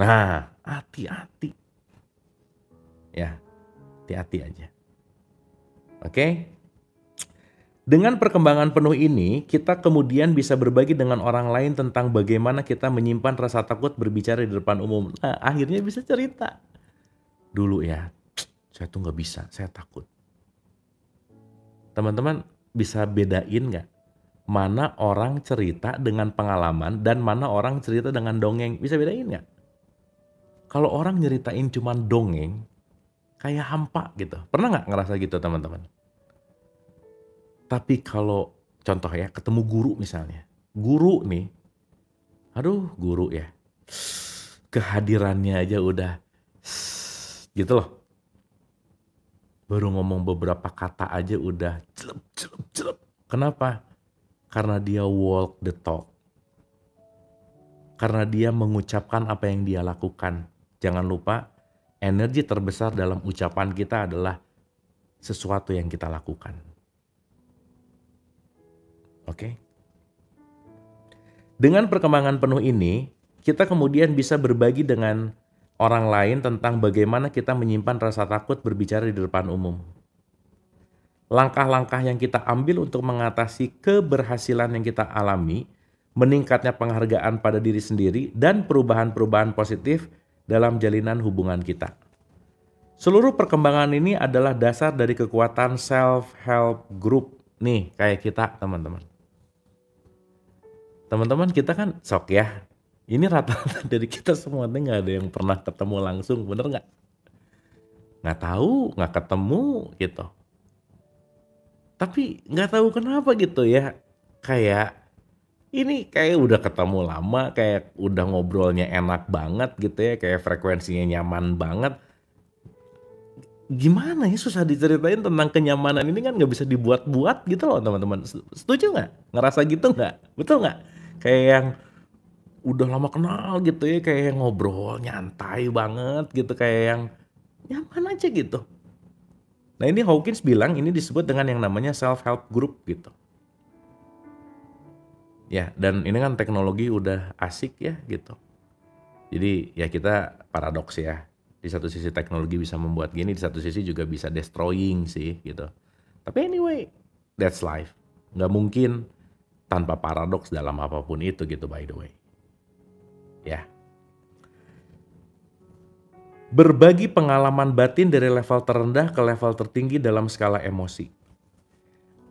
nah hati-hati. Ya, hati-hati aja. Oke? Dengan perkembangan penuh ini, kita kemudian bisa berbagi dengan orang lain tentang bagaimana kita menyimpan rasa takut berbicara di depan umum. Nah, akhirnya bisa cerita. Dulu ya, saya tuh nggak bisa, saya takut. Teman-teman bisa bedain nggak? Mana orang cerita dengan pengalaman dan mana orang cerita dengan dongeng? Bisa bedain nggak? Kalau orang nyeritain cuman dongeng, kayak hampa gitu. Pernah nggak ngerasa gitu teman-teman? Tapi kalau contoh ya, ketemu guru misalnya. Guru nih, aduh guru ya. Kehadirannya aja udah gitu loh. Baru ngomong beberapa kata aja udah celup celup celup. Kenapa? Karena dia walk the talk. Karena dia mengucapkan apa yang dia lakukan. Jangan lupa, energi terbesar dalam ucapan kita adalah sesuatu yang kita lakukan. Oke? Dengan perkembangan penuh ini, kita kemudian bisa berbagi dengan orang lain tentang bagaimana kita menyimpan rasa takut berbicara di depan umum. Langkah-langkah yang kita ambil untuk mengatasi keberhasilan yang kita alami, meningkatnya penghargaan pada diri sendiri, dan perubahan-perubahan positif dalam jalinan hubungan kita. Seluruh perkembangan ini adalah dasar dari kekuatan self-help group. Nih, kayak kita teman-teman. Teman-teman kita kan sok ya. Ini rata-rata dari kita semua nih nggak ada yang pernah ketemu langsung, bener nggak? Nggak tahu, nggak ketemu gitu. Tapi nggak tahu kenapa gitu ya. Kayak ini kayak udah ketemu lama, kayak udah ngobrolnya enak banget gitu ya, kayak frekuensinya nyaman banget. Gimana ya susah diceritain tentang kenyamanan ini kan nggak bisa dibuat-buat gitu loh teman-teman. Setuju nggak? Ngerasa gitu nggak? Betul nggak? Kayak yang udah lama kenal gitu ya, kayak yang ngobrol nyantai banget gitu, kayak yang nyaman aja gitu. Nah ini Hawkins bilang ini disebut dengan yang namanya self-help group gitu. Ya dan ini kan teknologi udah asik ya gitu. Jadi ya kita paradoks ya. Di satu sisi teknologi bisa membuat gini, di satu sisi juga bisa destroying sih gitu. Tapi anyway, that's life. Nggak mungkin tanpa paradoks dalam apapun itu gitu by the way. Ya. Berbagi pengalaman batin dari level terendah ke level tertinggi dalam skala emosi.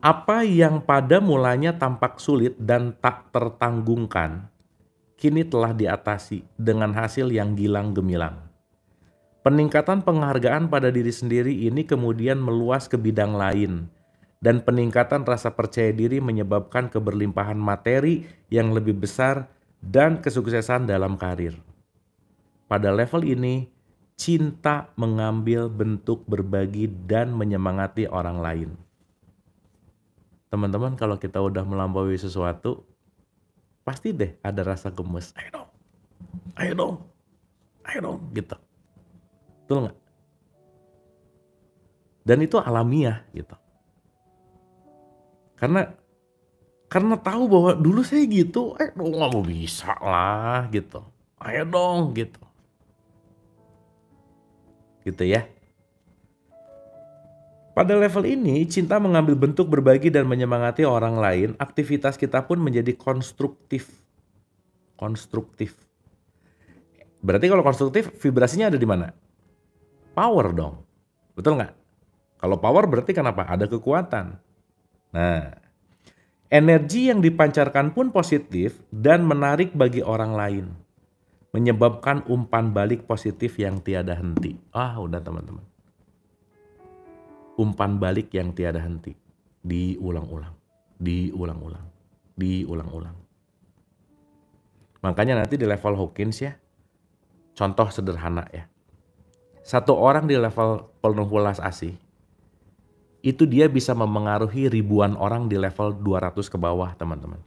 Apa yang pada mulanya tampak sulit dan tak tertanggungkan, kini telah diatasi dengan hasil yang gilang gemilang. Peningkatan penghargaan pada diri sendiri ini kemudian meluas ke bidang lain, dan peningkatan rasa percaya diri menyebabkan keberlimpahan materi yang lebih besar dan kesuksesan dalam karir. Pada level ini, cinta mengambil bentuk berbagi dan menyemangati orang lain. Teman-teman kalau kita udah melampaui sesuatu, pasti deh ada rasa gemes. Ayo dong, gitu. Betul nggak? Dan itu alamiah gitu. Karena tahu bahwa dulu saya gitu, nggak mau bisa lah gitu. Ayo dong gitu. Gitu ya. Pada level ini, cinta mengambil bentuk berbagi dan menyemangati orang lain, aktivitas kita pun menjadi konstruktif. Konstruktif. Berarti kalau konstruktif, vibrasinya ada di mana? Power dong. Betul nggak? Kalau power berarti kenapa? Ada kekuatan. Nah, energi yang dipancarkan pun positif dan menarik bagi orang lain. Menyebabkan umpan balik positif yang tiada henti. Udah teman-teman. Umpan balik yang tiada henti. Diulang-ulang. Diulang-ulang. Diulang-ulang. Makanya nanti di level Hawkins ya, contoh sederhana ya. Satu orang di level penuh welas asih, itu dia bisa memengaruhi ribuan orang di level 200 ke bawah, teman-teman.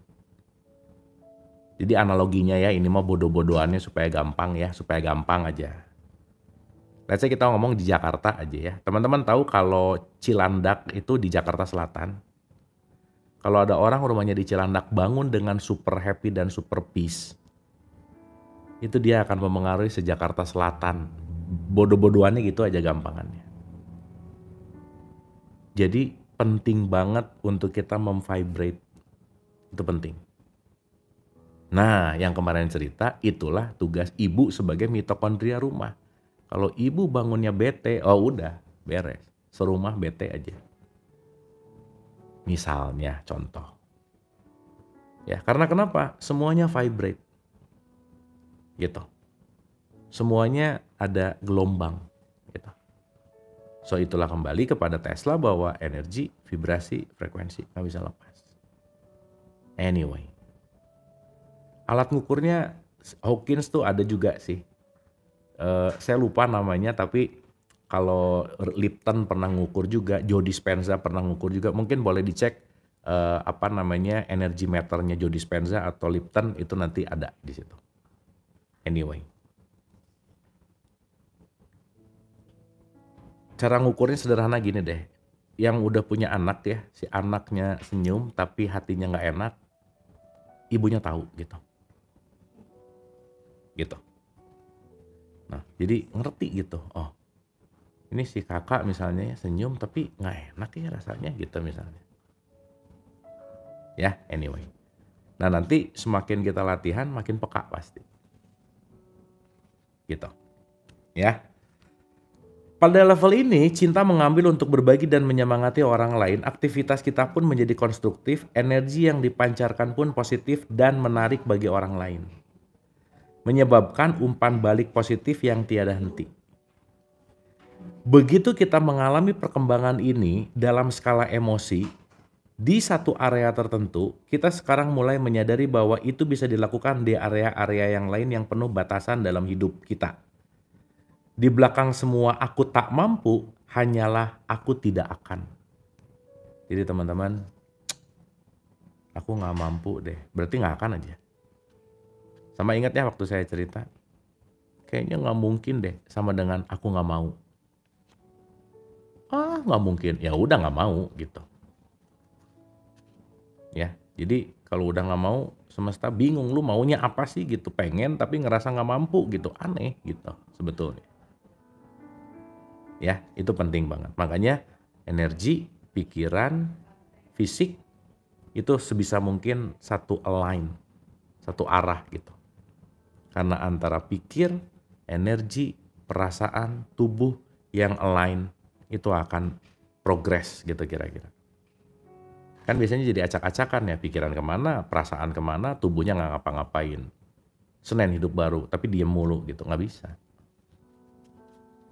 Jadi analoginya ya, ini mah bodoh-bodohannya supaya gampang ya, supaya gampang aja. Let's say kita ngomong di Jakarta aja ya. Teman-teman tahu kalau Cilandak itu di Jakarta Selatan. Kalau ada orang rumahnya di Cilandak bangun dengan super happy dan super peace, itu dia akan memengaruhi se-Jakarta Selatan. Bodoh-bodohannya gitu aja gampangannya. Jadi penting banget untuk kita memvibrate. Itu penting. Nah, yang kemarin cerita, itulah tugas ibu sebagai mitokondria rumah. Kalau ibu bangunnya bete, oh udah, beres. Serumah bete aja. Misalnya, contoh. Ya, karena kenapa? Semuanya vibrate. Gitu. Semuanya ada gelombang. Gitu. So, itulah kembali kepada Tesla bahwa energi, vibrasi, frekuensi, nggak bisa lepas. Anyway. Alat ngukurnya Hawkins tuh ada juga sih. Saya lupa namanya, tapi kalau Lipton pernah ngukur juga, Joe Dispenza pernah ngukur juga. Mungkin boleh dicek energi meternya Joe Dispenza atau Lipton, itu nanti ada di situ. Anyway, cara ngukurnya sederhana gini deh. Yang udah punya anak ya, si anaknya senyum tapi hatinya nggak enak, ibunya tahu gitu. Gitu. Nah, jadi ngerti gitu. Oh, ini si kakak misalnya senyum tapi nggak enak ya rasanya gitu misalnya. Ya, anyway. Nah, nanti semakin kita latihan makin peka pasti. Gitu. Ya. Pada level ini, cinta mengambil untuk berbagi dan menyemangati orang lain. Aktivitas kita pun menjadi konstruktif, energi yang dipancarkan pun positif dan menarik bagi orang lain. Menyebabkan umpan balik positif yang tiada henti. Begitu kita mengalami perkembangan ini dalam skala emosi, di satu area tertentu, kita sekarang mulai menyadari bahwa itu bisa dilakukan di area-area yang lain yang penuh batasan dalam hidup kita. Di belakang semua aku tak mampu, hanyalah aku tidak akan. Jadi teman-teman, aku nggak mampu deh, berarti nggak akan aja. Sama ingat ya waktu saya cerita, kayaknya nggak mungkin deh sama dengan aku nggak mau. Ah, nggak mungkin, ya udah nggak mau gitu. Ya, jadi kalau udah nggak mau, semesta bingung lu maunya apa sih gitu, pengen tapi ngerasa nggak mampu gitu, aneh gitu sebetulnya. Ya, itu penting banget. Makanya energi, pikiran, fisik itu sebisa mungkin satu align, satu arah gitu. Karena antara pikir, energi, perasaan, tubuh yang align itu akan progres gitu kira-kira. Kan biasanya jadi acak-acakan ya, pikiran kemana, perasaan kemana, tubuhnya nggak ngapa-ngapain. Senin hidup baru, tapi diem mulu gitu, nggak bisa.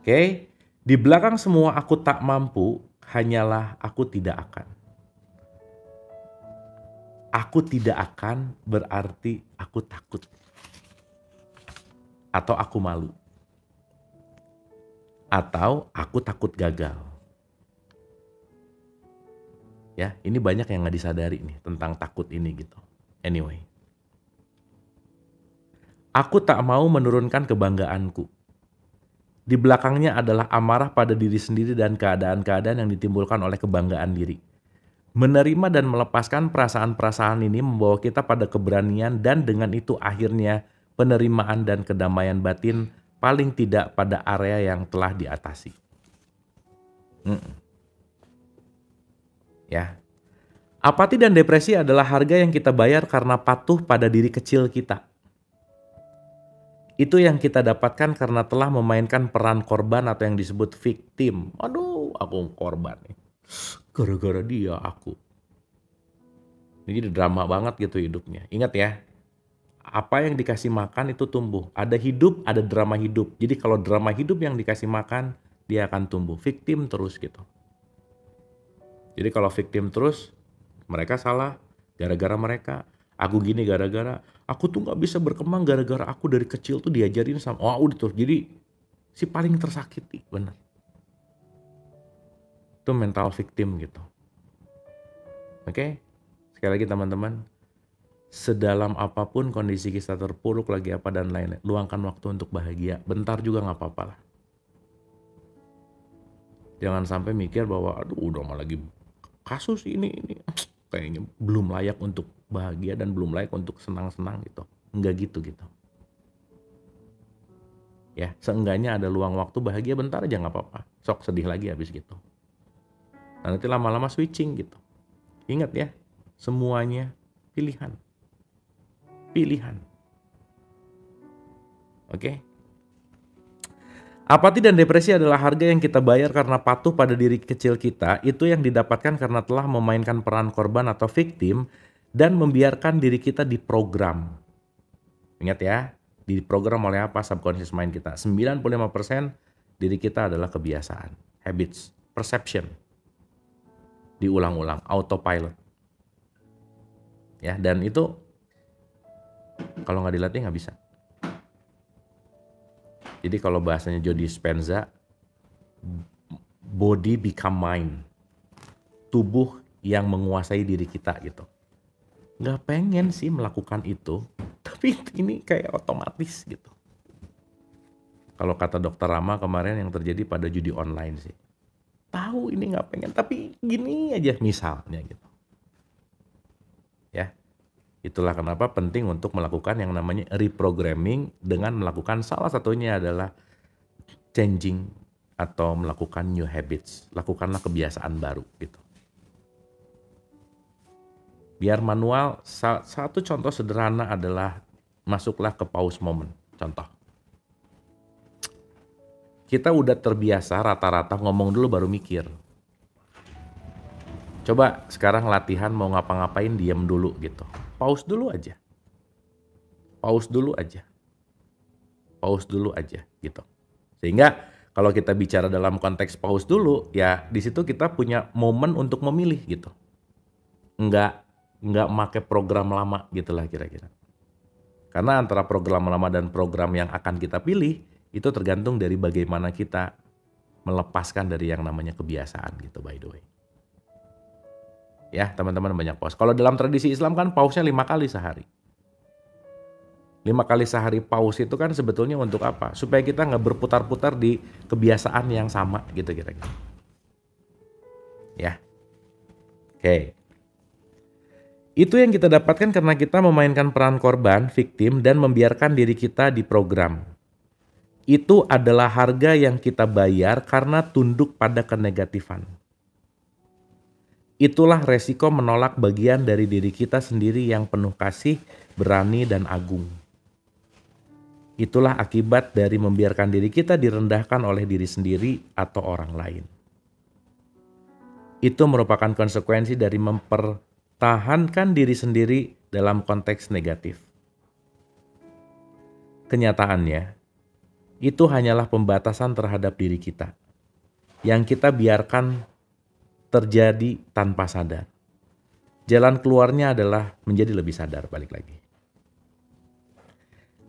Oke, di belakang semua aku tak mampu, hanyalah aku tidak akan. Aku tidak akan berarti aku takut. Atau aku malu. Atau aku takut gagal. Ya, ini banyak yang nggak disadari nih tentang takut ini gitu. Anyway. Aku tak mau menurunkan kebanggaanku. Di belakangnya adalah amarah pada diri sendiri dan keadaan-keadaan yang ditimbulkan oleh kebanggaan diri. Menerima dan melepaskan perasaan-perasaan ini membawa kita pada keberanian dan dengan itu akhirnya penerimaan dan kedamaian batin paling tidak pada area yang telah diatasi. Ya. Apati dan depresi adalah harga yang kita bayar karena patuh pada diri kecil kita. Itu yang kita dapatkan karena telah memainkan peran korban atau yang disebut victim. Aduh, aku korban nih. Gara-gara dia aku. Jadi drama banget gitu hidupnya. Ingat ya, apa yang dikasih makan itu tumbuh. Ada hidup, ada drama hidup. Jadi kalau drama hidup yang dikasih makan, dia akan tumbuh. Victim terus gitu. Jadi kalau victim terus, mereka salah gara-gara mereka. Aku gini gara-gara, aku tuh nggak bisa berkembang gara-gara aku dari kecil tuh diajarin sama, oh udah tuh, jadi si paling tersakiti, bener. itu mental victim gitu. Oke? Sekali lagi teman-teman, sedalam apapun kondisi kita terpuruk lagi apa dan lain-lain, luangkan waktu untuk bahagia. Bentar juga nggak apa-apa lah. Jangan sampai mikir bahwa aduh udah mah lagi kasus ini kayaknya belum layak untuk bahagia dan belum layak untuk senang-senang gitu. Enggak gitu gitu. Ya, seenggaknya ada luang waktu bahagia bentar aja nggak apa-apa. Sok sedih lagi habis gitu. Nah, nanti lama-lama switching gitu. Ingat ya, semuanya pilihan. Pilihan. Oke? Apati dan depresi adalah harga yang kita bayar karena patuh pada diri kecil kita, itu yang didapatkan karena telah memainkan peran korban atau victim dan membiarkan diri kita diprogram. Ingat ya, diprogram oleh apa? Subconscious mind kita. 95% diri kita adalah kebiasaan, habits, perception. Diulang-ulang, autopilot. Ya, dan itu kalau nggak dilatih nggak bisa. Jadi kalau bahasanya Joe Dispenza, body become mind. Tubuh yang menguasai diri kita gitu. Nggak pengen sih melakukan itu, tapi ini kayak otomatis gitu. Kalau kata dokter Rama kemarin yang terjadi pada judi online sih. Tahu ini nggak pengen, tapi gini aja misalnya gitu. Ya, itulah kenapa penting untuk melakukan yang namanya reprogramming dengan melakukan salah satunya adalah changing atau melakukan new habits. Lakukanlah kebiasaan baru gitu. Biar manual, satu contoh sederhana adalah masuklah ke pause moment. Contoh. Kita udah terbiasa rata-rata ngomong dulu baru mikir. Coba sekarang latihan mau ngapa-ngapain diam dulu gitu. Pause dulu aja. Pause dulu aja. Pause dulu aja gitu. Sehingga kalau kita bicara dalam konteks pause dulu, ya di situ kita punya momen untuk memilih gitu. Enggak make program lama gitulah kira-kira. Karena antara program lama dan program yang akan kita pilih itu tergantung dari bagaimana kita melepaskan dari yang namanya kebiasaan gitu, by the way. Ya teman-teman, banyak pause. Kalau dalam tradisi Islam kan pausnya 5 kali sehari. 5 kali sehari pause itu kan sebetulnya untuk apa? Supaya kita nggak berputar-putar di kebiasaan yang sama gitu kira-kira. Ya. Oke. Itu yang kita dapatkan karena kita memainkan peran korban, victim, dan membiarkan diri kita diprogram. Itu adalah harga yang kita bayar karena tunduk pada kenegatifan. Itulah resiko menolak bagian dari diri kita sendiri yang penuh kasih, berani, dan agung. Itulah akibat dari membiarkan diri kita direndahkan oleh diri sendiri atau orang lain. Itu merupakan konsekuensi dari mempertahankan diri sendiri dalam konteks negatif. Kenyataannya, itu hanyalah pembatasan terhadap diri kita yang kita biarkan terjadi tanpa sadar. Jalan keluarnya adalah menjadi lebih sadar, balik lagi.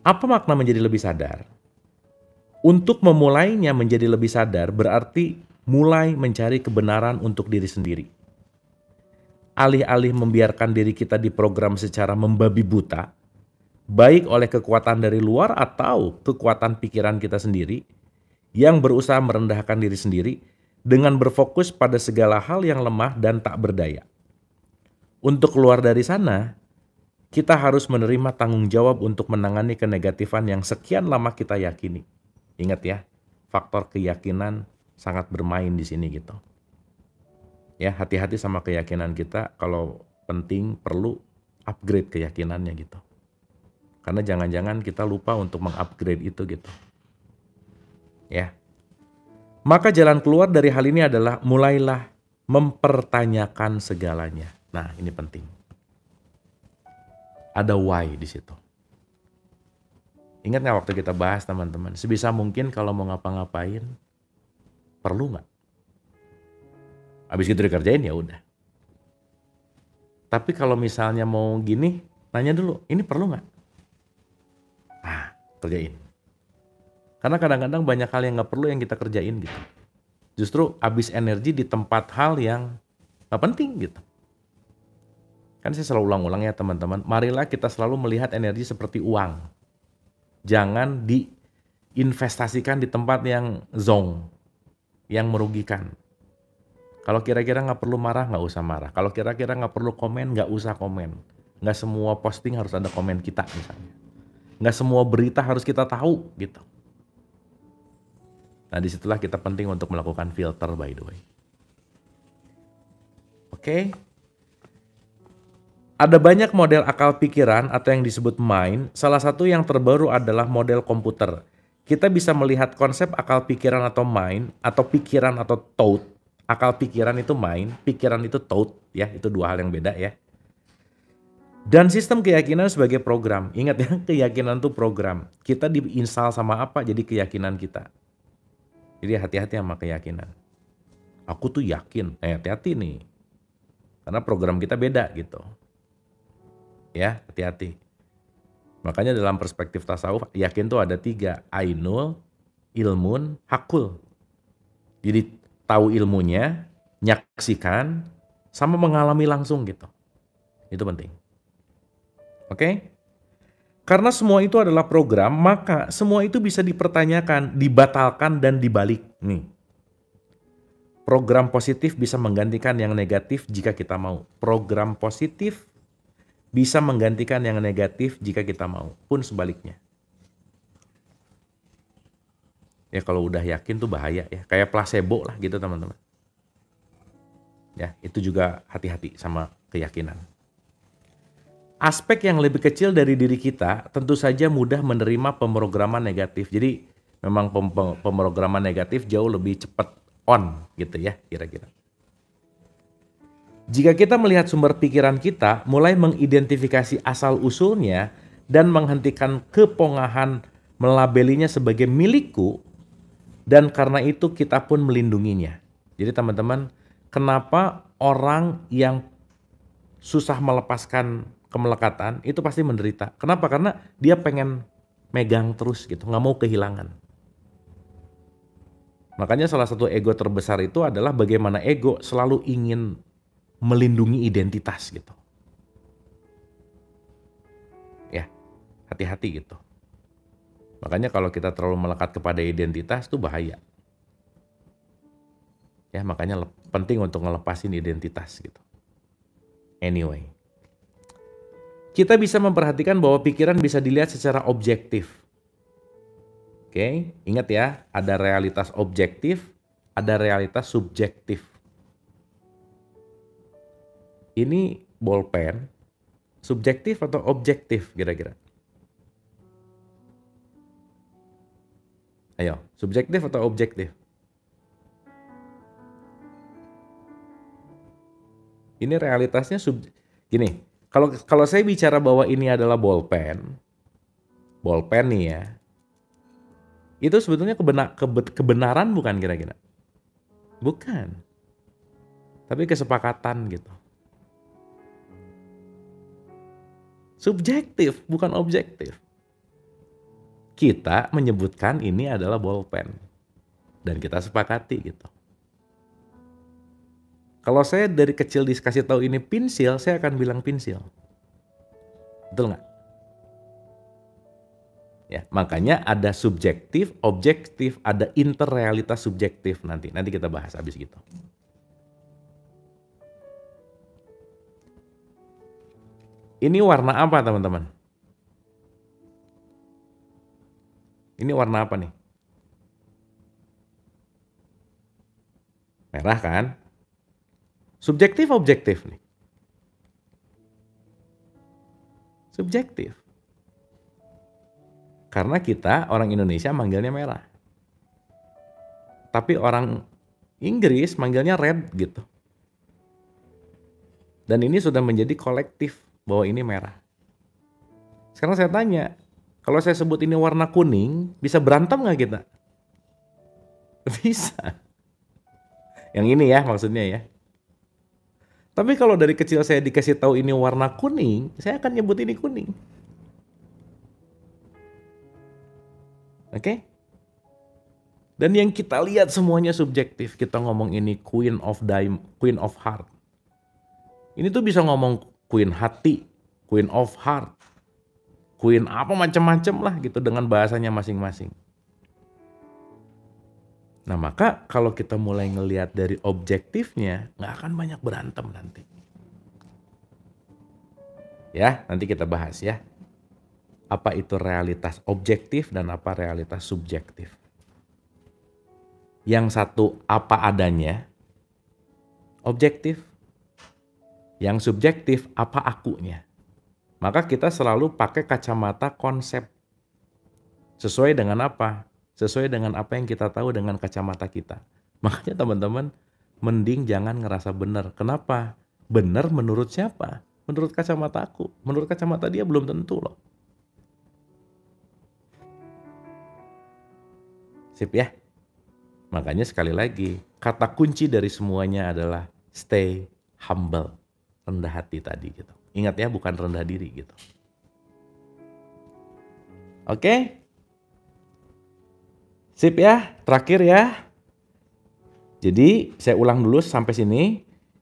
Apa makna menjadi lebih sadar? Untuk memulainya menjadi lebih sadar berarti mulai mencari kebenaran untuk diri sendiri. Alih-alih membiarkan diri kita diprogram secara membabi buta, baik oleh kekuatan dari luar atau kekuatan pikiran kita sendiri, yang berusaha merendahkan diri sendiri dengan berfokus pada segala hal yang lemah dan tak berdaya. Untuk keluar dari sana, kita harus menerima tanggung jawab untuk menangani kenegatifan yang sekian lama kita yakini. Ingat ya, faktor keyakinan sangat bermain di sini gitu. Ya, hati-hati sama keyakinan kita, kalau penting perlu upgrade keyakinannya gitu. Karena jangan-jangan kita lupa untuk mengupgrade itu gitu. Ya. Maka jalan keluar dari hal ini adalah mulailah mempertanyakan segalanya. Nah, ini penting. Ada why di situ. Ingat nggak waktu kita bahas teman-teman, sebisa mungkin kalau mau ngapa-ngapain, perlu nggak? Habis itu dikerjain ya udah. Tapi kalau misalnya mau gini, tanya dulu, ini perlu nggak? Nah, kerjain. Karena kadang-kadang banyak hal yang nggak perlu yang kita kerjain gitu. Justru habis energi di tempat hal yang nggak penting gitu. Kan saya selalu ulang-ulang ya teman-teman, marilah kita selalu melihat energi seperti uang. Jangan diinvestasikan di tempat yang zonk, yang merugikan. Kalau kira-kira nggak perlu marah, nggak usah marah. Kalau kira-kira nggak perlu komen, nggak usah komen. Nggak semua posting harus ada komen kita misalnya. Nggak semua berita harus kita tahu gitu. Nah disitulah kita penting untuk melakukan filter by the way. Oke. Ada banyak model akal pikiran atau yang disebut mind. Salah satu yang terbaru adalah model komputer. Kita bisa melihat konsep akal pikiran atau mind, atau pikiran atau thought. Akal pikiran itu mind, pikiran itu thought, ya itu dua hal yang beda ya. Dan sistem keyakinan sebagai program. Ingat ya, keyakinan itu program. Kita diinstal sama apa jadi keyakinan kita. Jadi hati-hati sama keyakinan. Aku tuh yakin, hati-hati nih. Karena program kita beda gitu. Ya, hati-hati. Makanya dalam perspektif tasawuf, yakin tuh ada 3. Ainul, ilmun, hakul. Jadi tahu ilmunya, nyaksikan, sama mengalami langsung gitu. Itu penting. Oke? Karena semua itu adalah program, maka semua itu bisa dipertanyakan, dibatalkan, dan dibalik. Nih. Program positif bisa menggantikan yang negatif jika kita mau. Program positif bisa menggantikan yang negatif jika kita mau. Pun sebaliknya. Ya kalau udah yakin tuh bahaya ya. Kayak placebo lah gitu teman-teman. Ya itu juga hati-hati sama keyakinan. Aspek yang lebih kecil dari diri kita tentu saja mudah menerima pemrograman negatif. Jadi memang pemrograman negatif jauh lebih cepat on gitu ya kira-kira. Jika kita melihat sumber pikiran kita, mulai mengidentifikasi asal-usulnya dan menghentikan kepongahan melabelinya sebagai milikku, dan karena itu kita pun melindunginya. Jadi teman-teman, kenapa orang yang susah melepaskan kemelekatan itu pasti menderita? Kenapa? Karena dia pengen megang terus gitu, nggak mau kehilangan. Makanya salah satu ego terbesar itu adalah bagaimana ego selalu ingin melindungi identitas gitu. Ya, hati-hati gitu. Makanya kalau kita terlalu melekat kepada identitas itu bahaya. Ya, makanya penting untuk ngelepasin identitas gitu. Anyway. Kita bisa memperhatikan bahwa pikiran bisa dilihat secara objektif. Oke, ingat ya, ada realitas objektif, ada realitas subjektif. Ini bolpen, subjektif atau objektif kira-kira? Ayo, subjektif atau objektif? Ini realitasnya gini, kalau saya bicara bahwa ini adalah bolpen nih ya, itu sebetulnya kebenaran bukan kira-kira? Bukan, tapi kesepakatan gitu. Subjektif, bukan objektif. Kita menyebutkan ini adalah bolpen. Dan kita sepakati gitu. Kalau saya dari kecil dikasih tahu ini pensil, saya akan bilang pensil. Betul nggak? Ya, makanya ada subjektif, objektif, ada interrealitas subjektif nanti. Nanti kita bahas habis gitu. Ini warna apa teman-teman? Ini warna apa nih? Merah kan? Subjektif objektif nih? Subjektif. Karena kita orang Indonesia manggilnya merah. Tapi orang Inggris manggilnya red gitu. Dan ini sudah menjadi kolektif bahwa ini merah. Sekarang saya tanya, kalau saya sebut ini warna kuning, bisa berantem nggak kita? Bisa. Yang ini ya maksudnya ya. Tapi kalau dari kecil saya dikasih tahu ini warna kuning, saya akan nyebut ini kuning. Oke? Dan yang kita lihat semuanya subjektif. Kita ngomong ini Queen of Heart. Ini tuh bisa ngomong Queen hati, Queen of Heart, Queen apa macam-macam lah gitu dengan bahasanya masing-masing. Nah maka kalau kita mulai ngelihat dari objektifnya, nggak akan banyak berantem nanti. Ya, nanti kita bahas ya. Apa itu realitas objektif dan apa realitas subjektif. Yang satu apa adanya, objektif. Yang subjektif apa akunya. Maka kita selalu pakai kacamata konsep. Sesuai dengan apa? Sesuai dengan apa yang kita tahu dengan kacamata kita. Makanya teman-teman, mending jangan ngerasa benar. Kenapa? Benar menurut siapa? Menurut kacamata aku. Menurut kacamata dia belum tentu loh. Sip ya? Makanya sekali lagi, kata kunci dari semuanya adalah stay humble. Rendah hati tadi gitu. Ingat ya, bukan rendah diri gitu. Oke? Sip ya, terakhir ya. Jadi saya ulang dulu sampai sini.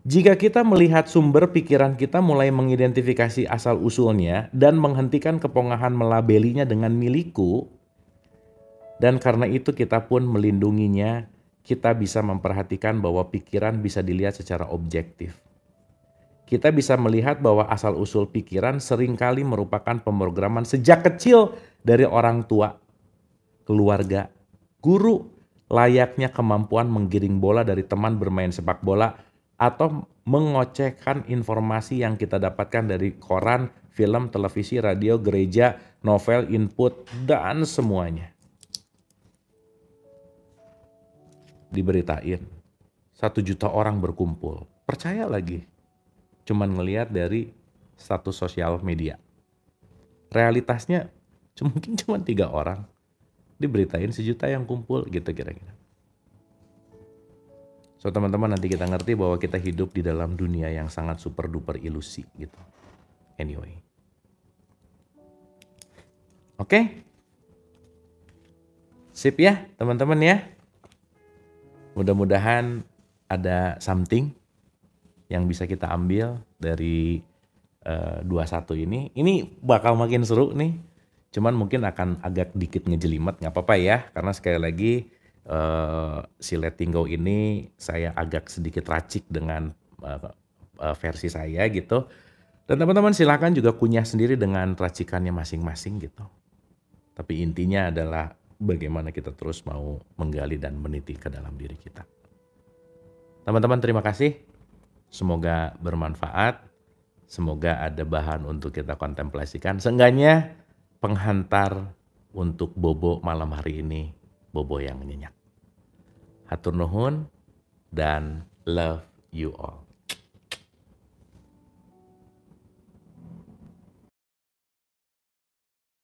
Jika kita melihat sumber pikiran kita mulai mengidentifikasi asal-usulnya dan menghentikan kepongahan melabelinya dengan milikku, dan karena itu kita pun melindunginya, kita bisa memperhatikan bahwa pikiran bisa dilihat secara objektif. Kita bisa melihat bahwa asal-usul pikiran seringkali merupakan pemrograman sejak kecil dari orang tua, keluarga, guru, layaknya kemampuan menggiring bola dari teman bermain sepak bola atau mengocehkan informasi yang kita dapatkan dari koran, film, televisi, radio, gereja, novel, input, dan semuanya. Diberitain 1 juta orang berkumpul, percaya lagi cuman ngelihat dari status sosial media. Realitasnya mungkin cuma 3 orang diberitain 1 juta yang kumpul gitu kira-kira. So teman-teman, nanti kita ngerti bahwa kita hidup di dalam dunia yang sangat super duper ilusi gitu. Anyway. Oke? Sip ya teman-teman ya. Mudah-mudahan ada something yang bisa kita ambil dari 21 ini. Ini bakal makin seru nih. Cuman mungkin akan agak dikit ngejelimet, nggak apa-apa ya. Karena sekali lagi si Letting Go ini saya agak sedikit racik dengan versi saya gitu. Dan teman-teman silakan juga kunyah sendiri dengan racikannya masing-masing gitu. Tapi intinya adalah bagaimana kita terus mau menggali dan meniti ke dalam diri kita. Teman-teman terima kasih. Semoga bermanfaat, semoga ada bahan untuk kita kontemplasikan. Seenggaknya penghantar untuk bobo malam hari ini, bobo yang nyenyak. Hatur nuhun dan love you all.